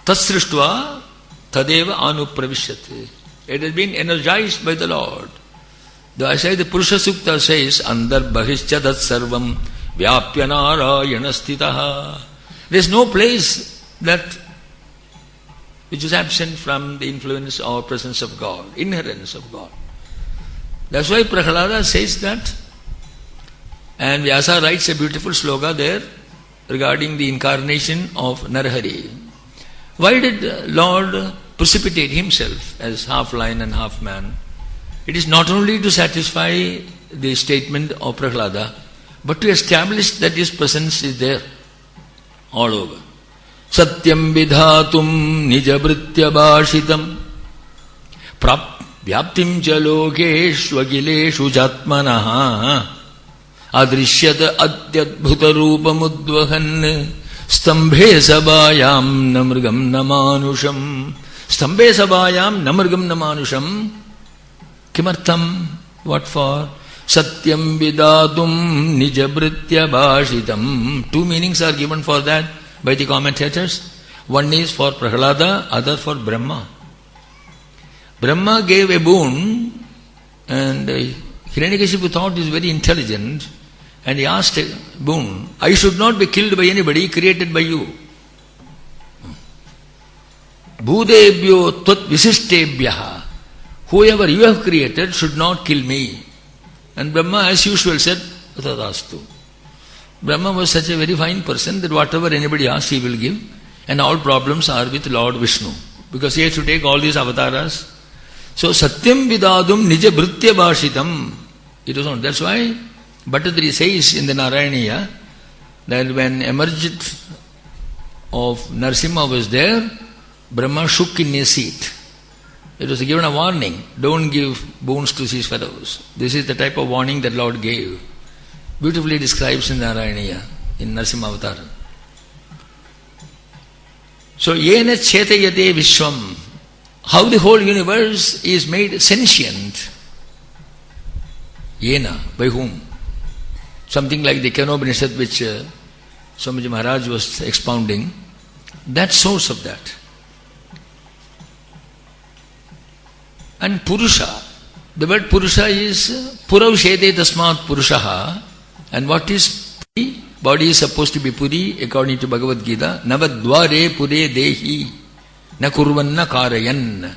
Tasrishtva Tadeva Anupravishyate. It has been energized by the Lord. I say the Purusha Sukta says, Andar Bahischa Tat Sarvam Vyapya Narayana Stitaha. There is no place which is absent from the influence or presence of God, inherence of God. That's why Prahlada says that, and Vyasa writes a beautiful sloka there regarding the incarnation of Narahari. Why did Lord precipitate Himself as half lion and half man? It is not only to satisfy the statement of Prahlada, but to establish that His presence is there all over. Satyam vidhatum nijabritya bhashitam vyaptim cha lokeshu agileshu jatmanaha adrishyata atyadbhuta rupamudvahan stambhe sabhayam namrgam namanusham. Stambhe sabhayam namrgam namanusham. Kimartham? What for? Satyam vidhatum nijabritya bhashitam. Two meanings are given for that by the commentators. One is for Prahlada, other for Brahma. Brahma gave a boon, and Hiranyakashipu thought he was very intelligent, and he asked a boon, I should not be killed by anybody created by you. Bhudebhyo tvat visishtebhyaha. Whoever you have created should not kill me. And Brahma, as usual, said, Tadastu. Brahma was such a very fine person that whatever anybody asks, he will give. And all problems are with Lord Vishnu. Because he has to take all these avatars. So, Satyam Vidadum Nija Bhritya Bhashitam. It was on. That's why Bhattadri says in the Narayaniya that when emerged of Narsimha was there, Brahma shook in his seat. It was given a warning. Don't give boons to these fellows. This is the type of warning that Lord gave. Beautifully describes in Narayaniya, in Narsimha Avatar. So, Yena Chetayate Vishwam. How the whole universe is made sentient. Yena, by whom? Something like the Kenopanishad which Swamiji Maharaj was expounding. That source of that. And Purusha. The word Purusha is Puravshete Tasmat Purushaha. And what is Puri? Body is supposed to be Puri according to Bhagavad Gita. Navadvare Pure Dehi Na Kurvanna Karayan.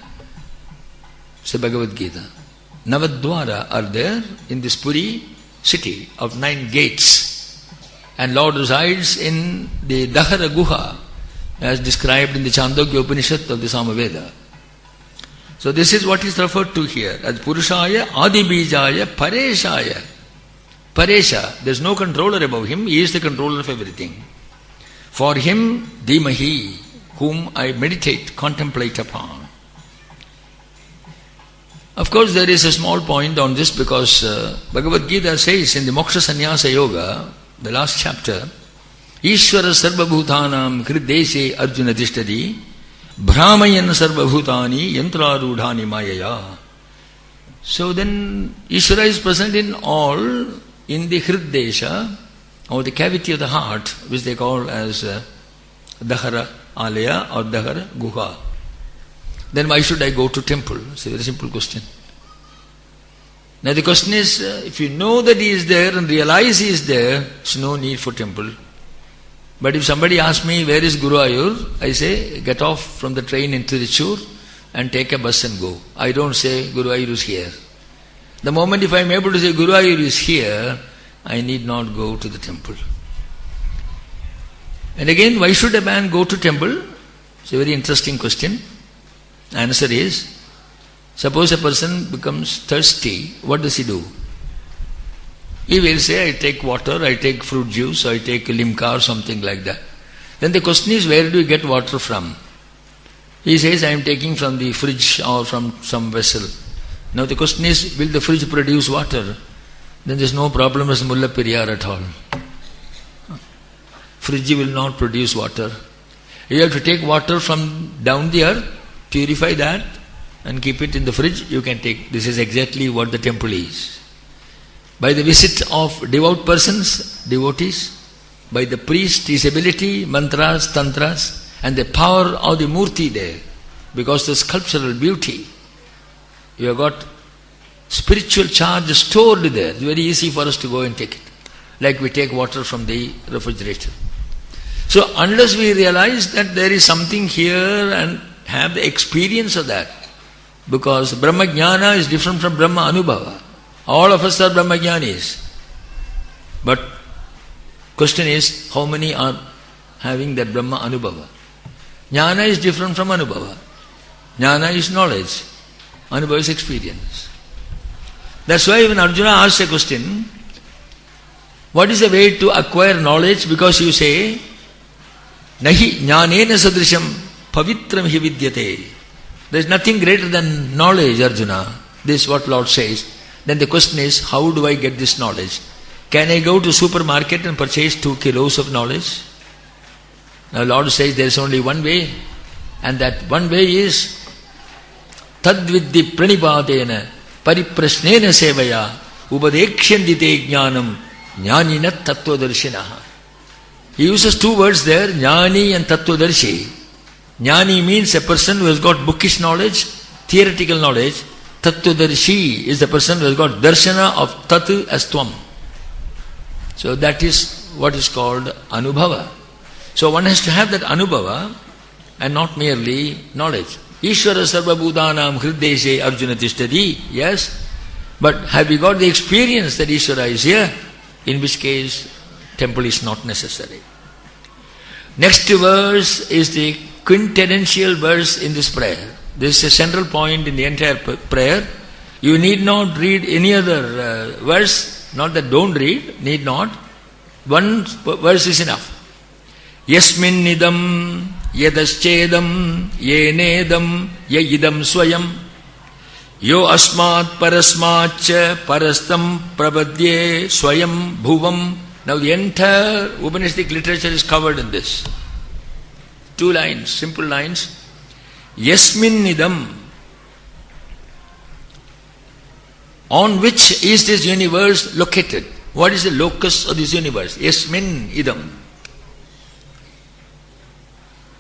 Say Bhagavad Gita. Navadvara are there in this Puri city of 9 gates. And Lord resides in the Dahara Guha as described in the Chandogya Upanishad of the Samaveda. So this is what is referred to here as Purushaya, Adibijaya, Pareshaya. Paresha, there is no controller above him, he is the controller of everything. For him, Dhimahi, whom I meditate, contemplate upon. Of course, there is a small point on this because Bhagavad Gita says in the Moksha Sannyasa Yoga, the last chapter, Ishvara Sarva Bhutanam Krideshe Arjuna Tishtadi Brahmayan Sarva Bhutani Yantrarudhani Mayaya. So then Ishvara is present in all in the Hriddesha or the cavity of the heart, which they call as Dahara Alaya or Dahara Guha. Then why should I go to temple? It's a very simple question. Now the question is, if you know that he is there and realize he is there, there's no need for temple. But if somebody asks me, where is Guru Ayur? I say, get off from the train in Tiruchur and take a bus and go. I don't say Guru Ayur is here. The moment if I am able to say Guru Ayur is here, I need not go to the temple. And again, why should a man go to temple? It's a very interesting question. Answer is, suppose a person becomes thirsty, what does he do? He will say, I take water, I take fruit juice, I take limca or something like that. Then the question is, where do you get water from? He says, I am taking from the fridge or from some vessel. Now the question is, will the fridge produce water? Then there is no problem as Mulla Periyar at all. Fridge will not produce water. You have to take water from down the earth, purify that, and keep it in the fridge. You can take. This is exactly what the temple is. By the visit of devout persons, devotees, by the priest, his ability, mantras, tantras, and the power of the murti there, because the sculptural beauty, you have got spiritual charge stored there. It's very easy for us to go and take it, like we take water from the refrigerator. So unless we realize that there is something here and have the experience of that, because Brahma Jnana is different from Brahma Anubhava. All of us are Brahma Jnanis. But question is, how many are having that Brahma Anubhava? Jnana is different from Anubhava. Jnana is knowledge. Anubhava is experience. That's why when Arjuna asks a question, what is the way to acquire knowledge? Because you say, Nahi jnanena sadrisham pavitram hi vidyate. There is nothing greater than knowledge, Arjuna. This is what Lord says. Then the question is, how do I get this knowledge? Can I go to supermarket and purchase 2 kilos of knowledge? Now Lord says there is only one way, and that one way is tadviddi pranipadena pariprasnena sevaya upadekshyanti jnanam jnanina tattvadarshinaha. He uses 2 words there, jnani and tattvadarshi. Jnani means a person who has got bookish knowledge, theoretical knowledge. Tattvadarshi is the person who has got darshana of tat as tvam. So that is what is called anubhava. So one has to have that anubhava and not merely knowledge. Ishvara sarva bhutanam hriddeshe arjuna tishtati. Yes, but have we got the experience that Ishvara is here? In which case, temple is not necessary. Next verse is the quintessential verse in this prayer. This is a central point in the entire prayer. You need not read any other verse. Not that don't read, need not. One verse is enough. Yasmin nidam yadaschedam yenedam yayidam swayam yo asmat parasmacha parastam prabadye swayam bhuvam. Now the entire Upanishadic literature is covered in this. 2 lines, simple lines. Yasmin nidam. On which is this universe located? What is the locus of this universe? Yasmin idam.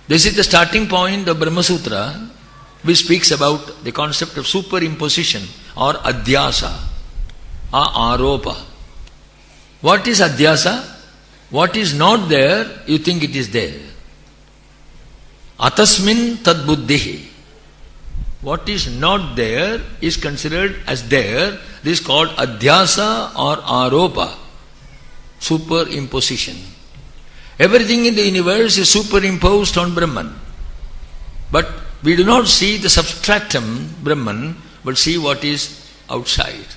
This is the starting point of Brahma Sutra, which speaks about the concept of superimposition or adhyasa or aropa. What is adhyasa? What is not there, you think it is there. Atasmin tad buddhihi. What is not there is considered as there. This is called adhyasa or aropa, superimposition. Everything in the universe is superimposed on Brahman. But we do not see the substratum Brahman, but see what is outside.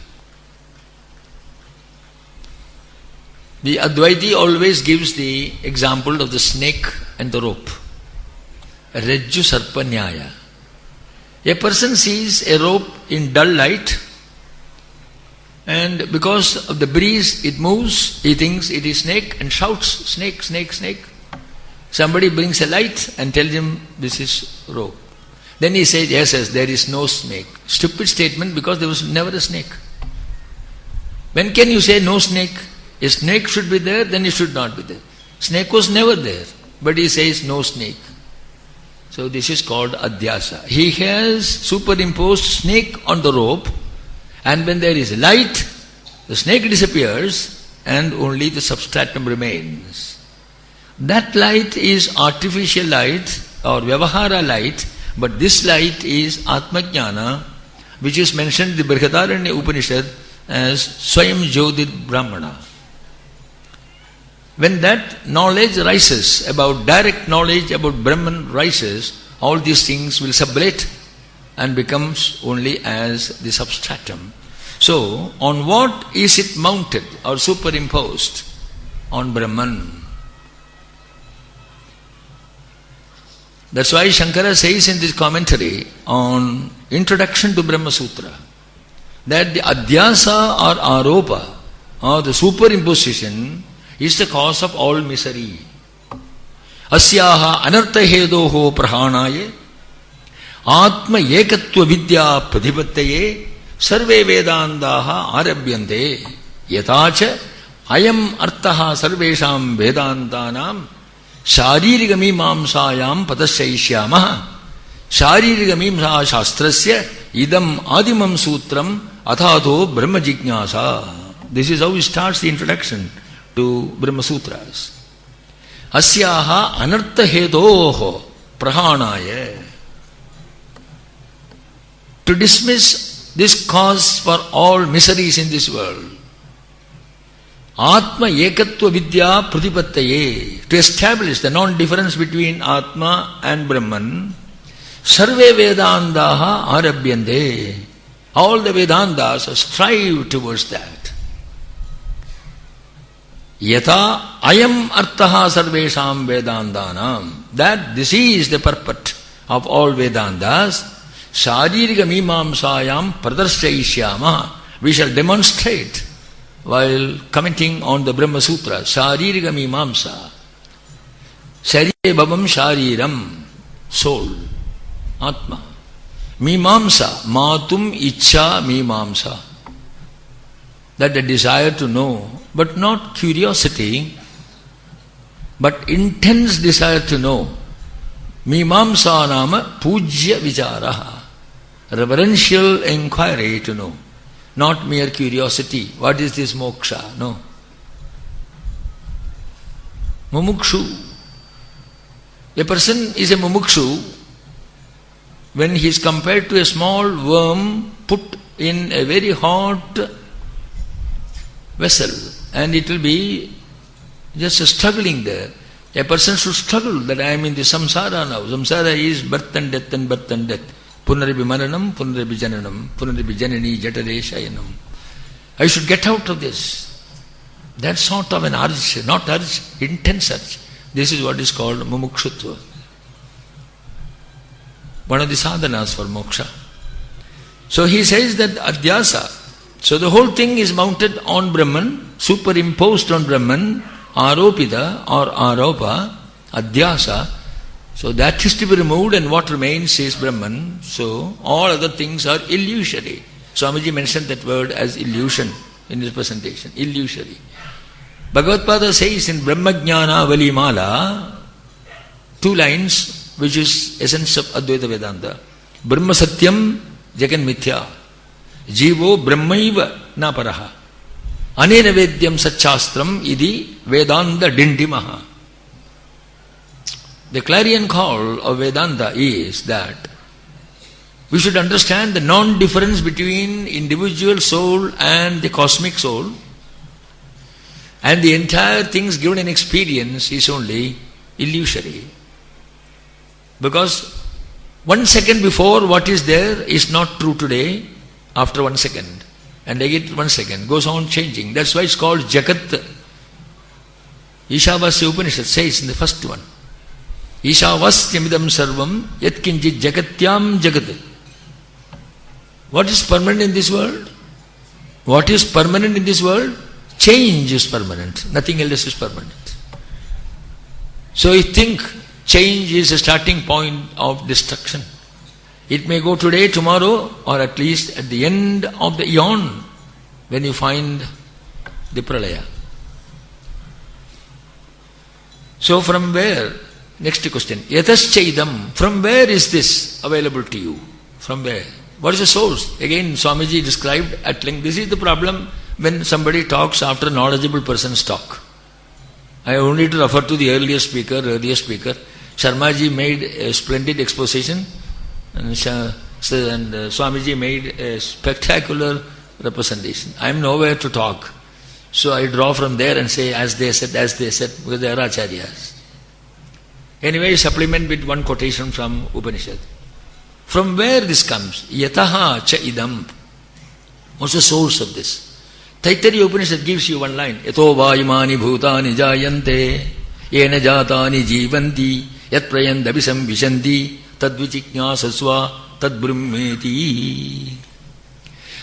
The Advaiti always gives the example of the snake and the rope. Rajju sarpa nyaya. A person sees a rope in dull light, and because of the breeze it moves, he thinks it is snake and shouts, snake, snake, snake. Somebody brings a light and tells him this is rope. Then he says, yes, there is no snake. Stupid statement, because there was never a snake. When can you say no snake? A snake should be there, then it should not be there. Snake was never there, but he says no snake. So this is called adhyasa. He has superimposed snake on the rope, and when there is light, the snake disappears and only the substratum remains. That light is artificial light or vyavahara light, but this light is Atmajnana, which is mentioned in the Brihadaranya Upanishad as Swayam Jyotir Brahmana. When that knowledge rises, about direct knowledge about Brahman rises, all these things will sublate and becomes only as the substratum. So, on what is it mounted or superimposed? On Brahman. That's why Shankara says in this commentary on Introduction to Brahma Sutra that the adhyasa or aropa or the superimposition is the cause of all misery. asyaha anarthahedoho prahanaye atma ekatva vidya prathipattaye sarve vedantaha arabhyante yatacha ayam arthaha sarvesham vedantanam शारीरिक मीमांसायाम पदस्यैष्यामः शारीरिक मीमांसा शास्त्रस्य idam adimam sutram athato brahma jignasa. This is how he starts the introduction to Brahma Sutras. Asyaha anartha hedoho prahanaya. To dismiss this cause for all miseries in this world. Atma ekatva vidya pratipattaye. To establish the non-difference between Atma and Brahman. Sarve Vedantaha arabhyante. All the Vedantas strive towards that. Yata ayam artaha sarvesham Vedantanam. That this is the purport of all Vedantas. Sharirika mimamsayam pradarshayishyama. We shall demonstrate while commenting on the Brahma Sutra. Sharirika mimamsa. Sarire bhavam shariram. Soul. Atma. Mimamsa. Matum ichcha mimamsa. That the desire to know, but not curiosity, but intense desire to know. Mimamsa nama pujya vicharaha. Reverential inquiry to know. Not mere curiosity. What is this moksha? No. Mumukshu. A person is a mumukshu when he is compared to a small worm put in a very hot vessel, and it will be just struggling there. A person should struggle that I am in the samsara now. Samsara is birth and death and birth and death. Punarabi maranam, punarabi jananam, punarabi janani jatare shayanam. I should get out of this. That sort of an urge, not urge, intense urge. This is what is called mumukshutva. One of the sadhanas for moksha. So he says that adhyasa. So the whole thing is mounted on Brahman, superimposed on Brahman, aropita or aropa, adhyasa. So that is to be removed, and what remains is Brahman. So all other things are illusory. Swamiji mentioned that word as illusion in his presentation. Illusory. Bhagavad-pada says in Brahmajnana Valimala, 2 lines, which is essence of Advaita Vedanta. Brahma Satyam Jagan Mithya. Jivo Brahmaiva Naparaha. Anena Vedyam Satchastram Idi Vedanta Dindimaha. The clarion call of Vedanta is that we should understand the non-difference between individual soul and the cosmic soul, and the entire things given in experience is only illusory. Because 1 second before what is there is not true today, after 1 second. And again 1 second, goes on changing. That's why it's called Jagat. Ishavasya Upanishad says in the first one, Ishavasyamidam sarvam yatkinjit jagatyam jagat. What is permanent in this world? What is permanent in this world? Change is permanent. Nothing else is permanent. So you think change is a starting point of destruction. It may go today, tomorrow, or at least at the end of the eon when you find the pralaya. So from where? Next question. Yataschaidam. From where is this available to you? From where? What is the source? Again, Swamiji described at length. This is the problem when somebody talks after knowledgeable person's talk. I only to refer to the earlier speaker. Sharmaji made a splendid exposition, and Swamiji made a spectacular representation. I am nowhere to talk. So I draw from there and say, as they said, because they are acharyas. Anyway, supplement with one quotation from Upanishad. From where this comes? Yataha cha idam. What's the source of this? Taittiriya Upanishad gives you one line. Yato va imani bhutani jayante yena jatani jivanti yat prayandabhisam vishanti tadvichiknyasasva tadbrahmeti.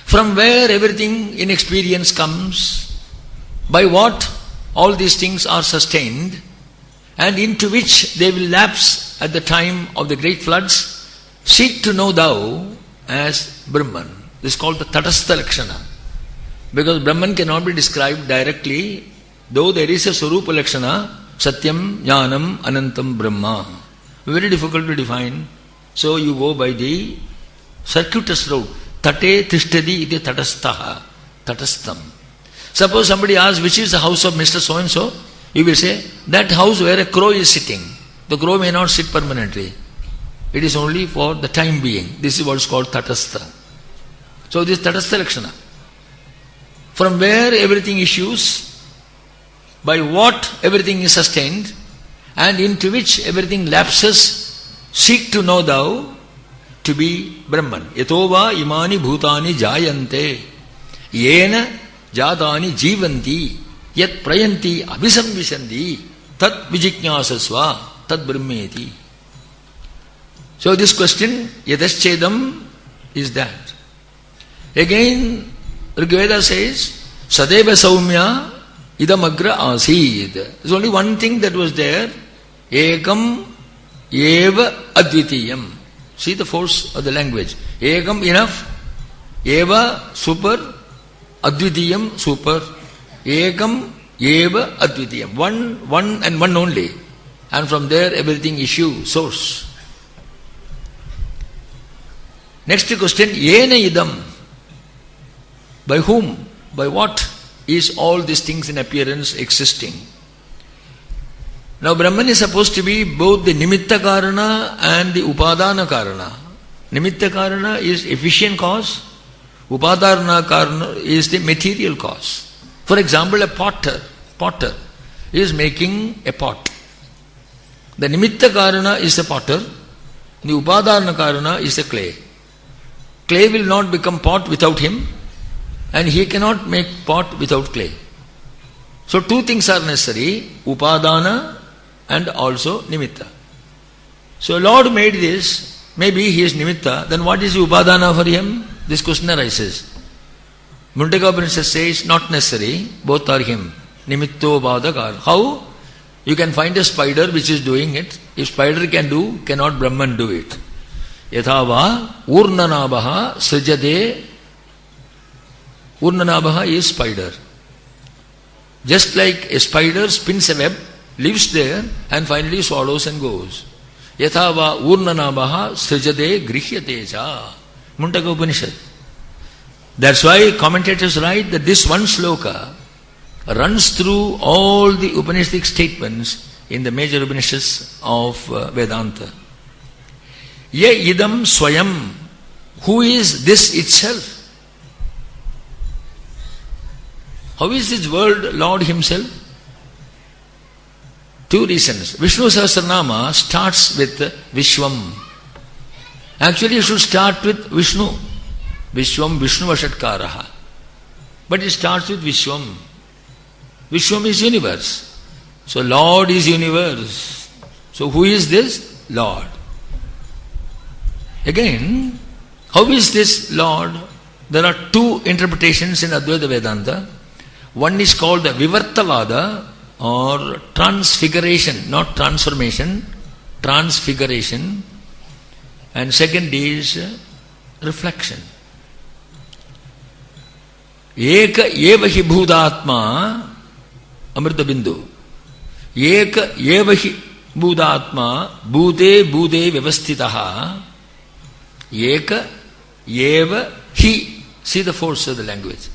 From where everything in experience comes, by what all these things are sustained, and into which they will lapse at the time of the great floods, seek to know thou as Brahman. This is called the Tatastha Lakshana. Because Brahman cannot be described directly, though there is a Swarupa Lakshana, Satyam, Jnanam, Anantam, Brahma. Very difficult to define. So you go by the circuitous route. Tate tishtadi iti tatasthaha. Tatastham. Suppose somebody asks, which is the house of Mr. So-and-so? You will say, that house where a crow is sitting. The crow may not sit permanently. It is only for the time being. This is what is called Tatastha. So this Tatastha Lakshana. From where everything issues, by what everything is sustained, and into which everything lapses, seek to know thou to be Brahman. Yatova imani bhutani jayante yena jatani jivanti yat prayanti abhisamvisandi tat vijiknyasasva tat brahmeti. So this question, yadaschedam, is that. Again, Rigveda says, Sadeva Saumya idamagra asid. There's only one thing that was there. Ekam eva advitiyam. See the force of the language. Ekam enough. Eva super. Advitiyam super. Ekam eva advitiyam. One and one only. And from there everything issue, source. Next question, Yena idam. By whom? By what is all these things in appearance existing? Now Brahman is supposed to be both the Nimitta Karana and the Upadana Karana. Nimitta Karana is efficient cause. Upadana Karana is the material cause. For example, a potter is making a pot. The Nimitta Karana is the potter. The Upadana Karana is the clay. Clay will not become pot without him. And he cannot make pot without clay. So two things are necessary, Upadana and also Nimitta. So Lord made this, maybe he is Nimitta, then what is the Upadana for him? This question arises. Mundaka Upanishad says, not necessary, both are him. Nimitto Badakar. How? You can find a spider which is doing it. If spider can do, cannot Brahman do it? Yathava Urnanabaha Srijade. Urnanabaha is spider. Just like a spider spins a web, lives there and finally swallows and goes. Yathava Urnanabaha Srijade Grihyate cha. Mundaka Upanishad. That's why commentators write that this one sloka runs through all the Upanishadic statements in the major Upanishads of Vedanta. Ye idam swayam. Who is this itself? How is this world Lord himself? Two reasons. Vishnu Sahasranama starts with Vishwam. Actually you should start with Vishnu. Vishwam Vishnu Vashatkaraha. But it starts with Vishwam. Vishwam is universe. So Lord is universe. So who is this? Lord. Again, how is this Lord? There are two interpretations in Advaita Vedanta. One is called the Vivartavada or transfiguration, not transformation, transfiguration. And second is reflection. Eka evahi bhudatma amrita bindu. Eka evahi bhudatma bhute bhute vyavasthitaha. Eka eva hi. See the force of the language.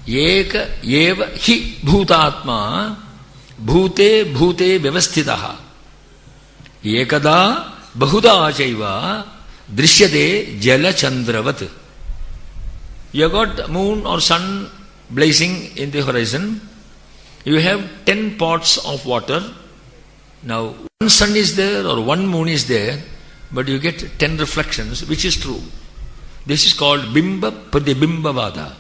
Eka eva hi bhutatma bhute bhute vyavasthitaha. Ekada bahuda chaiva drishyate jala chandravat. You got moon or sun blazing in the horizon. You have 10 pots of water. Now one sun is there or one moon is there, but you get 10 reflections, which is true. This is called Bimba Pradibimba-vada.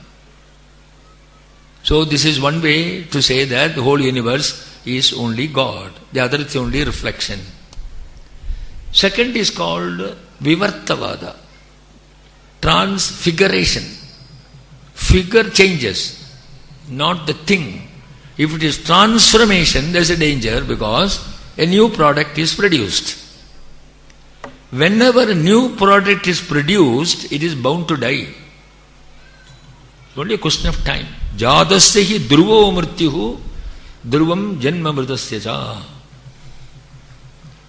So this is one way to say that the whole universe is only God. The other is only reflection. Second is called Vivartavada. Transfiguration. Figure changes, not the thing. If it is transformation, there is a danger because a new product is produced. Whenever a new product is produced, it is bound to die. It's only a question of time. Jadasya hi dhruvo mrityuhu dhruvam janma mritasya cha.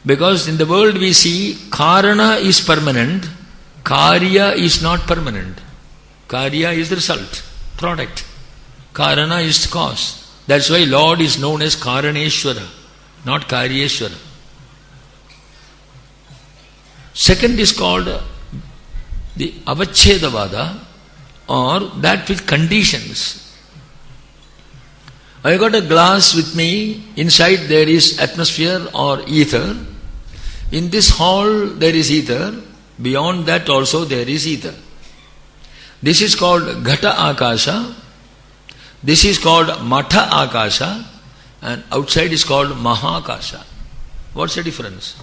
Because in the world we see karana is permanent, karya is not permanent. Karya is the result, product. Karana is cause. That's why Lord is known as Karaneshwara, not Karyeshwara. Second is called the Avachedavada, or that with conditions. I got a glass with me, inside there is atmosphere or ether. In this hall there is ether, beyond that also there is ether. This is called Ghata Akasha, this is called Matha Akasha, and outside is called Mahakasha. What's the difference?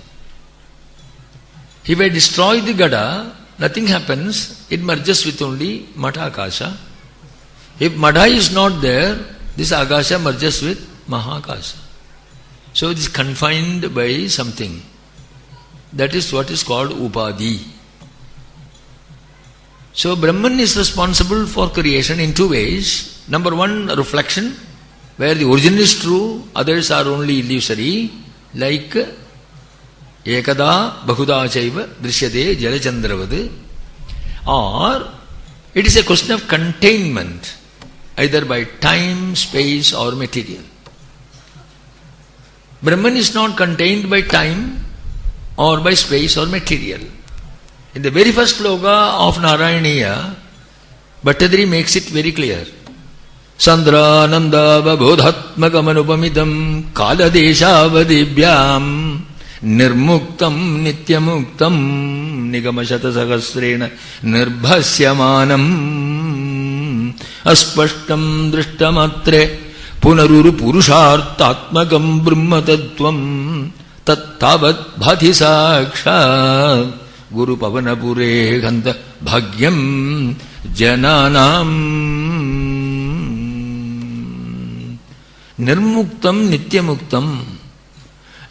If I destroy the Gada, nothing happens, it merges with only Matha Akasha. If Matha is not there, this Akasha merges with Mahakasha. So it is confined by something. That is what is called Upadhi. So Brahman is responsible for creation in two ways. Number one, reflection, where the origin is true, others are only illusory, like Ekada Bahuda Chaiva Drishyate Jalachandravad. Or it is a question of containment, either by time, space or material. Brahman is not contained by time or by space or material. In the very first sloka of Narayaniya, Bhattadri makes it very clear. Sandra Nanda Babodhatmakamανupamidam Kaladeshavadibhyam Nirmuktam Nityamuktam Nigamashata Sahasrena Nirbhasyamanam Aspashtam Drishtamatre Punaruru Purushartatmakam Brahmatattvam Tattavat Bhati Sakshat Guru Pavanapure Gandha Bhagyam Jananam Nirmuktam Nityamuktam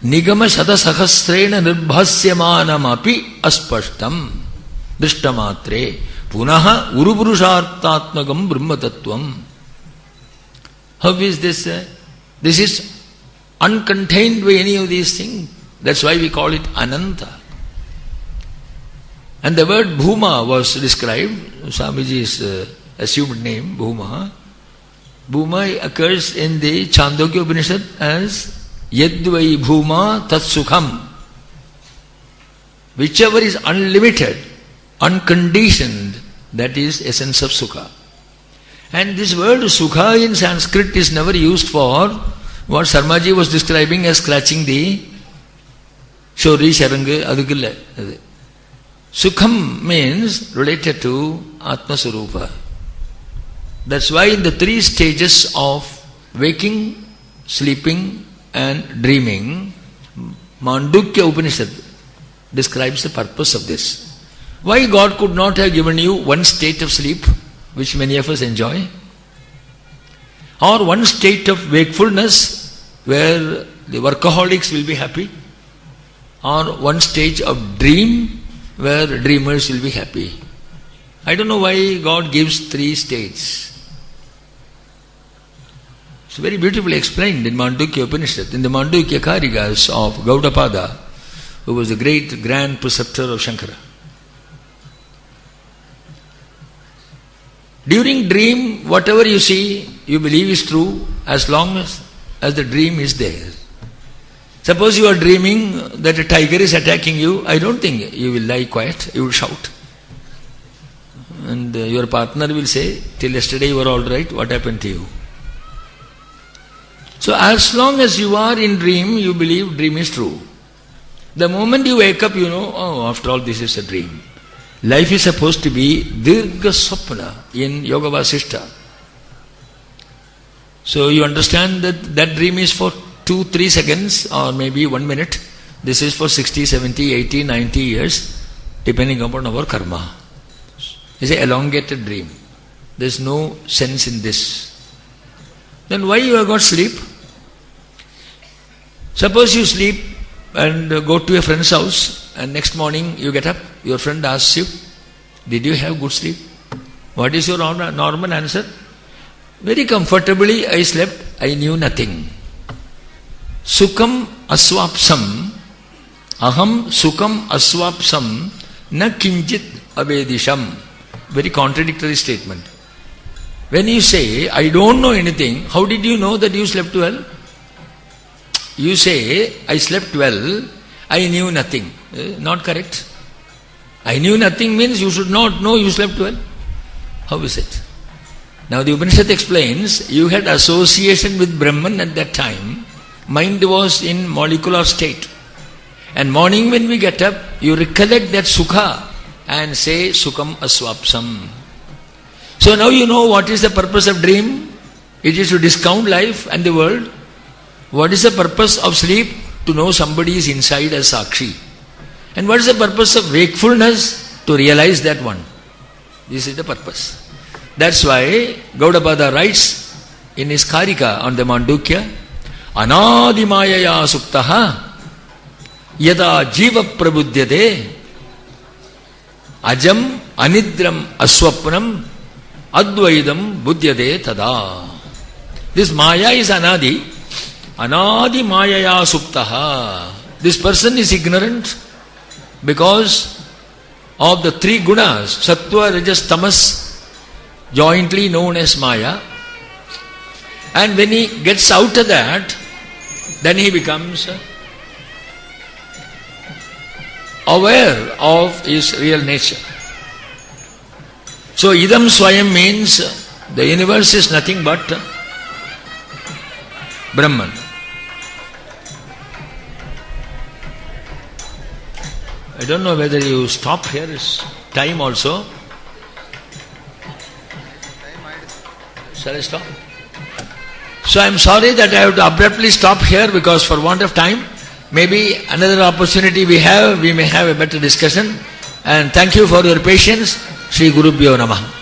Nigama Shata Sahasrena Nirbhasyamanam Api Aspashtam Dristamatre Punaha Urupurushartatmakam Brahmatattvam. How is this? This is uncontained by any of these things. That's why we call it Ananta. And the word Bhuma was described, Swamiji's assumed name, Bhuma. Bhuma occurs in the Chandogya Upanishad as Yadvai Bhuma Tat Sukham. Whichever is unlimited, unconditioned, that is essence of Sukha. And this word Sukha in Sanskrit is never used for what Sarmaji was describing as scratching the Shori, Sharanga, Adukilla. Sukham means related to Atma Sarupa. That's why in the three stages of waking, sleeping and dreaming, Mandukya Upanishad describes the purpose of this. Why God could not have given you one state of sleep, which many of us enjoy, or one state of wakefulness where the workaholics will be happy, or one stage of dream where dreamers will be happy. I don't know why God gives three states. It's very beautifully explained in Mandukya Upanishad, in the Mandukya Karigas of Gaudapada, who was the great grand preceptor of Shankara. During dream, whatever you see, you believe is true as long as the dream is there. Suppose you are dreaming that a tiger is attacking you, I don't think you will lie quiet, you will shout. And your partner will say, till yesterday you were all right, what happened to you? So as long as you are in dream, you believe dream is true. The moment you wake up, you know, oh, after all this is a dream. Life is supposed to be Dirgha Swapna in Yoga Vasishta. So you understand that dream is for 2-3 seconds or maybe 1 minute. This is for 60, 70, 80, 90 years, depending upon our karma. It's an elongated dream. There is no sense in this. Then why you have got sleep? Suppose you sleep and go to a friend's house, and next morning you get up, your friend asks you, did you have good sleep? What is your normal answer? Very comfortably I slept, I knew nothing. Sukham aswapsam, aham sukham aswapsam, na kinjit avedisham. Very contradictory statement. When you say, I don't know anything, how did you know that you slept well? You say, I slept well, I knew nothing. Not correct. I knew nothing means you should not know you slept well. How is it? Now the Upanishad explains, you had association with Brahman at that time. Mind was in molecular state. And morning when we get up, you recollect that sukha and say, Sukham aswapsam. So now you know what is the purpose of dream. It is to discount life and the world. What is the purpose of sleep? To know somebody is inside as Sakshi. And what is the purpose of wakefulness? To realize that one. This is the purpose. That's why Gaudapada writes in his Karika on the Mandukya, Anadimayaya suptaha yada jiva prabudyate ajam anidram aswapnam advaidam buddhyate tada. This Maya is Anadi. Anadi Mayaya suptaha. This person is ignorant because of the three gunas, Sattva, Rajas, Tamas, jointly known as Maya. And when he gets out of that, then he becomes aware of his real nature. So Idam Swayam means the universe is nothing but Brahman. I don't know whether you stop here, is time also. Shall I stop? So I am sorry that I have to abruptly stop here because for want of time, maybe another opportunity we may have a better discussion. And thank you for your patience. Shri Gurubhyo Namah.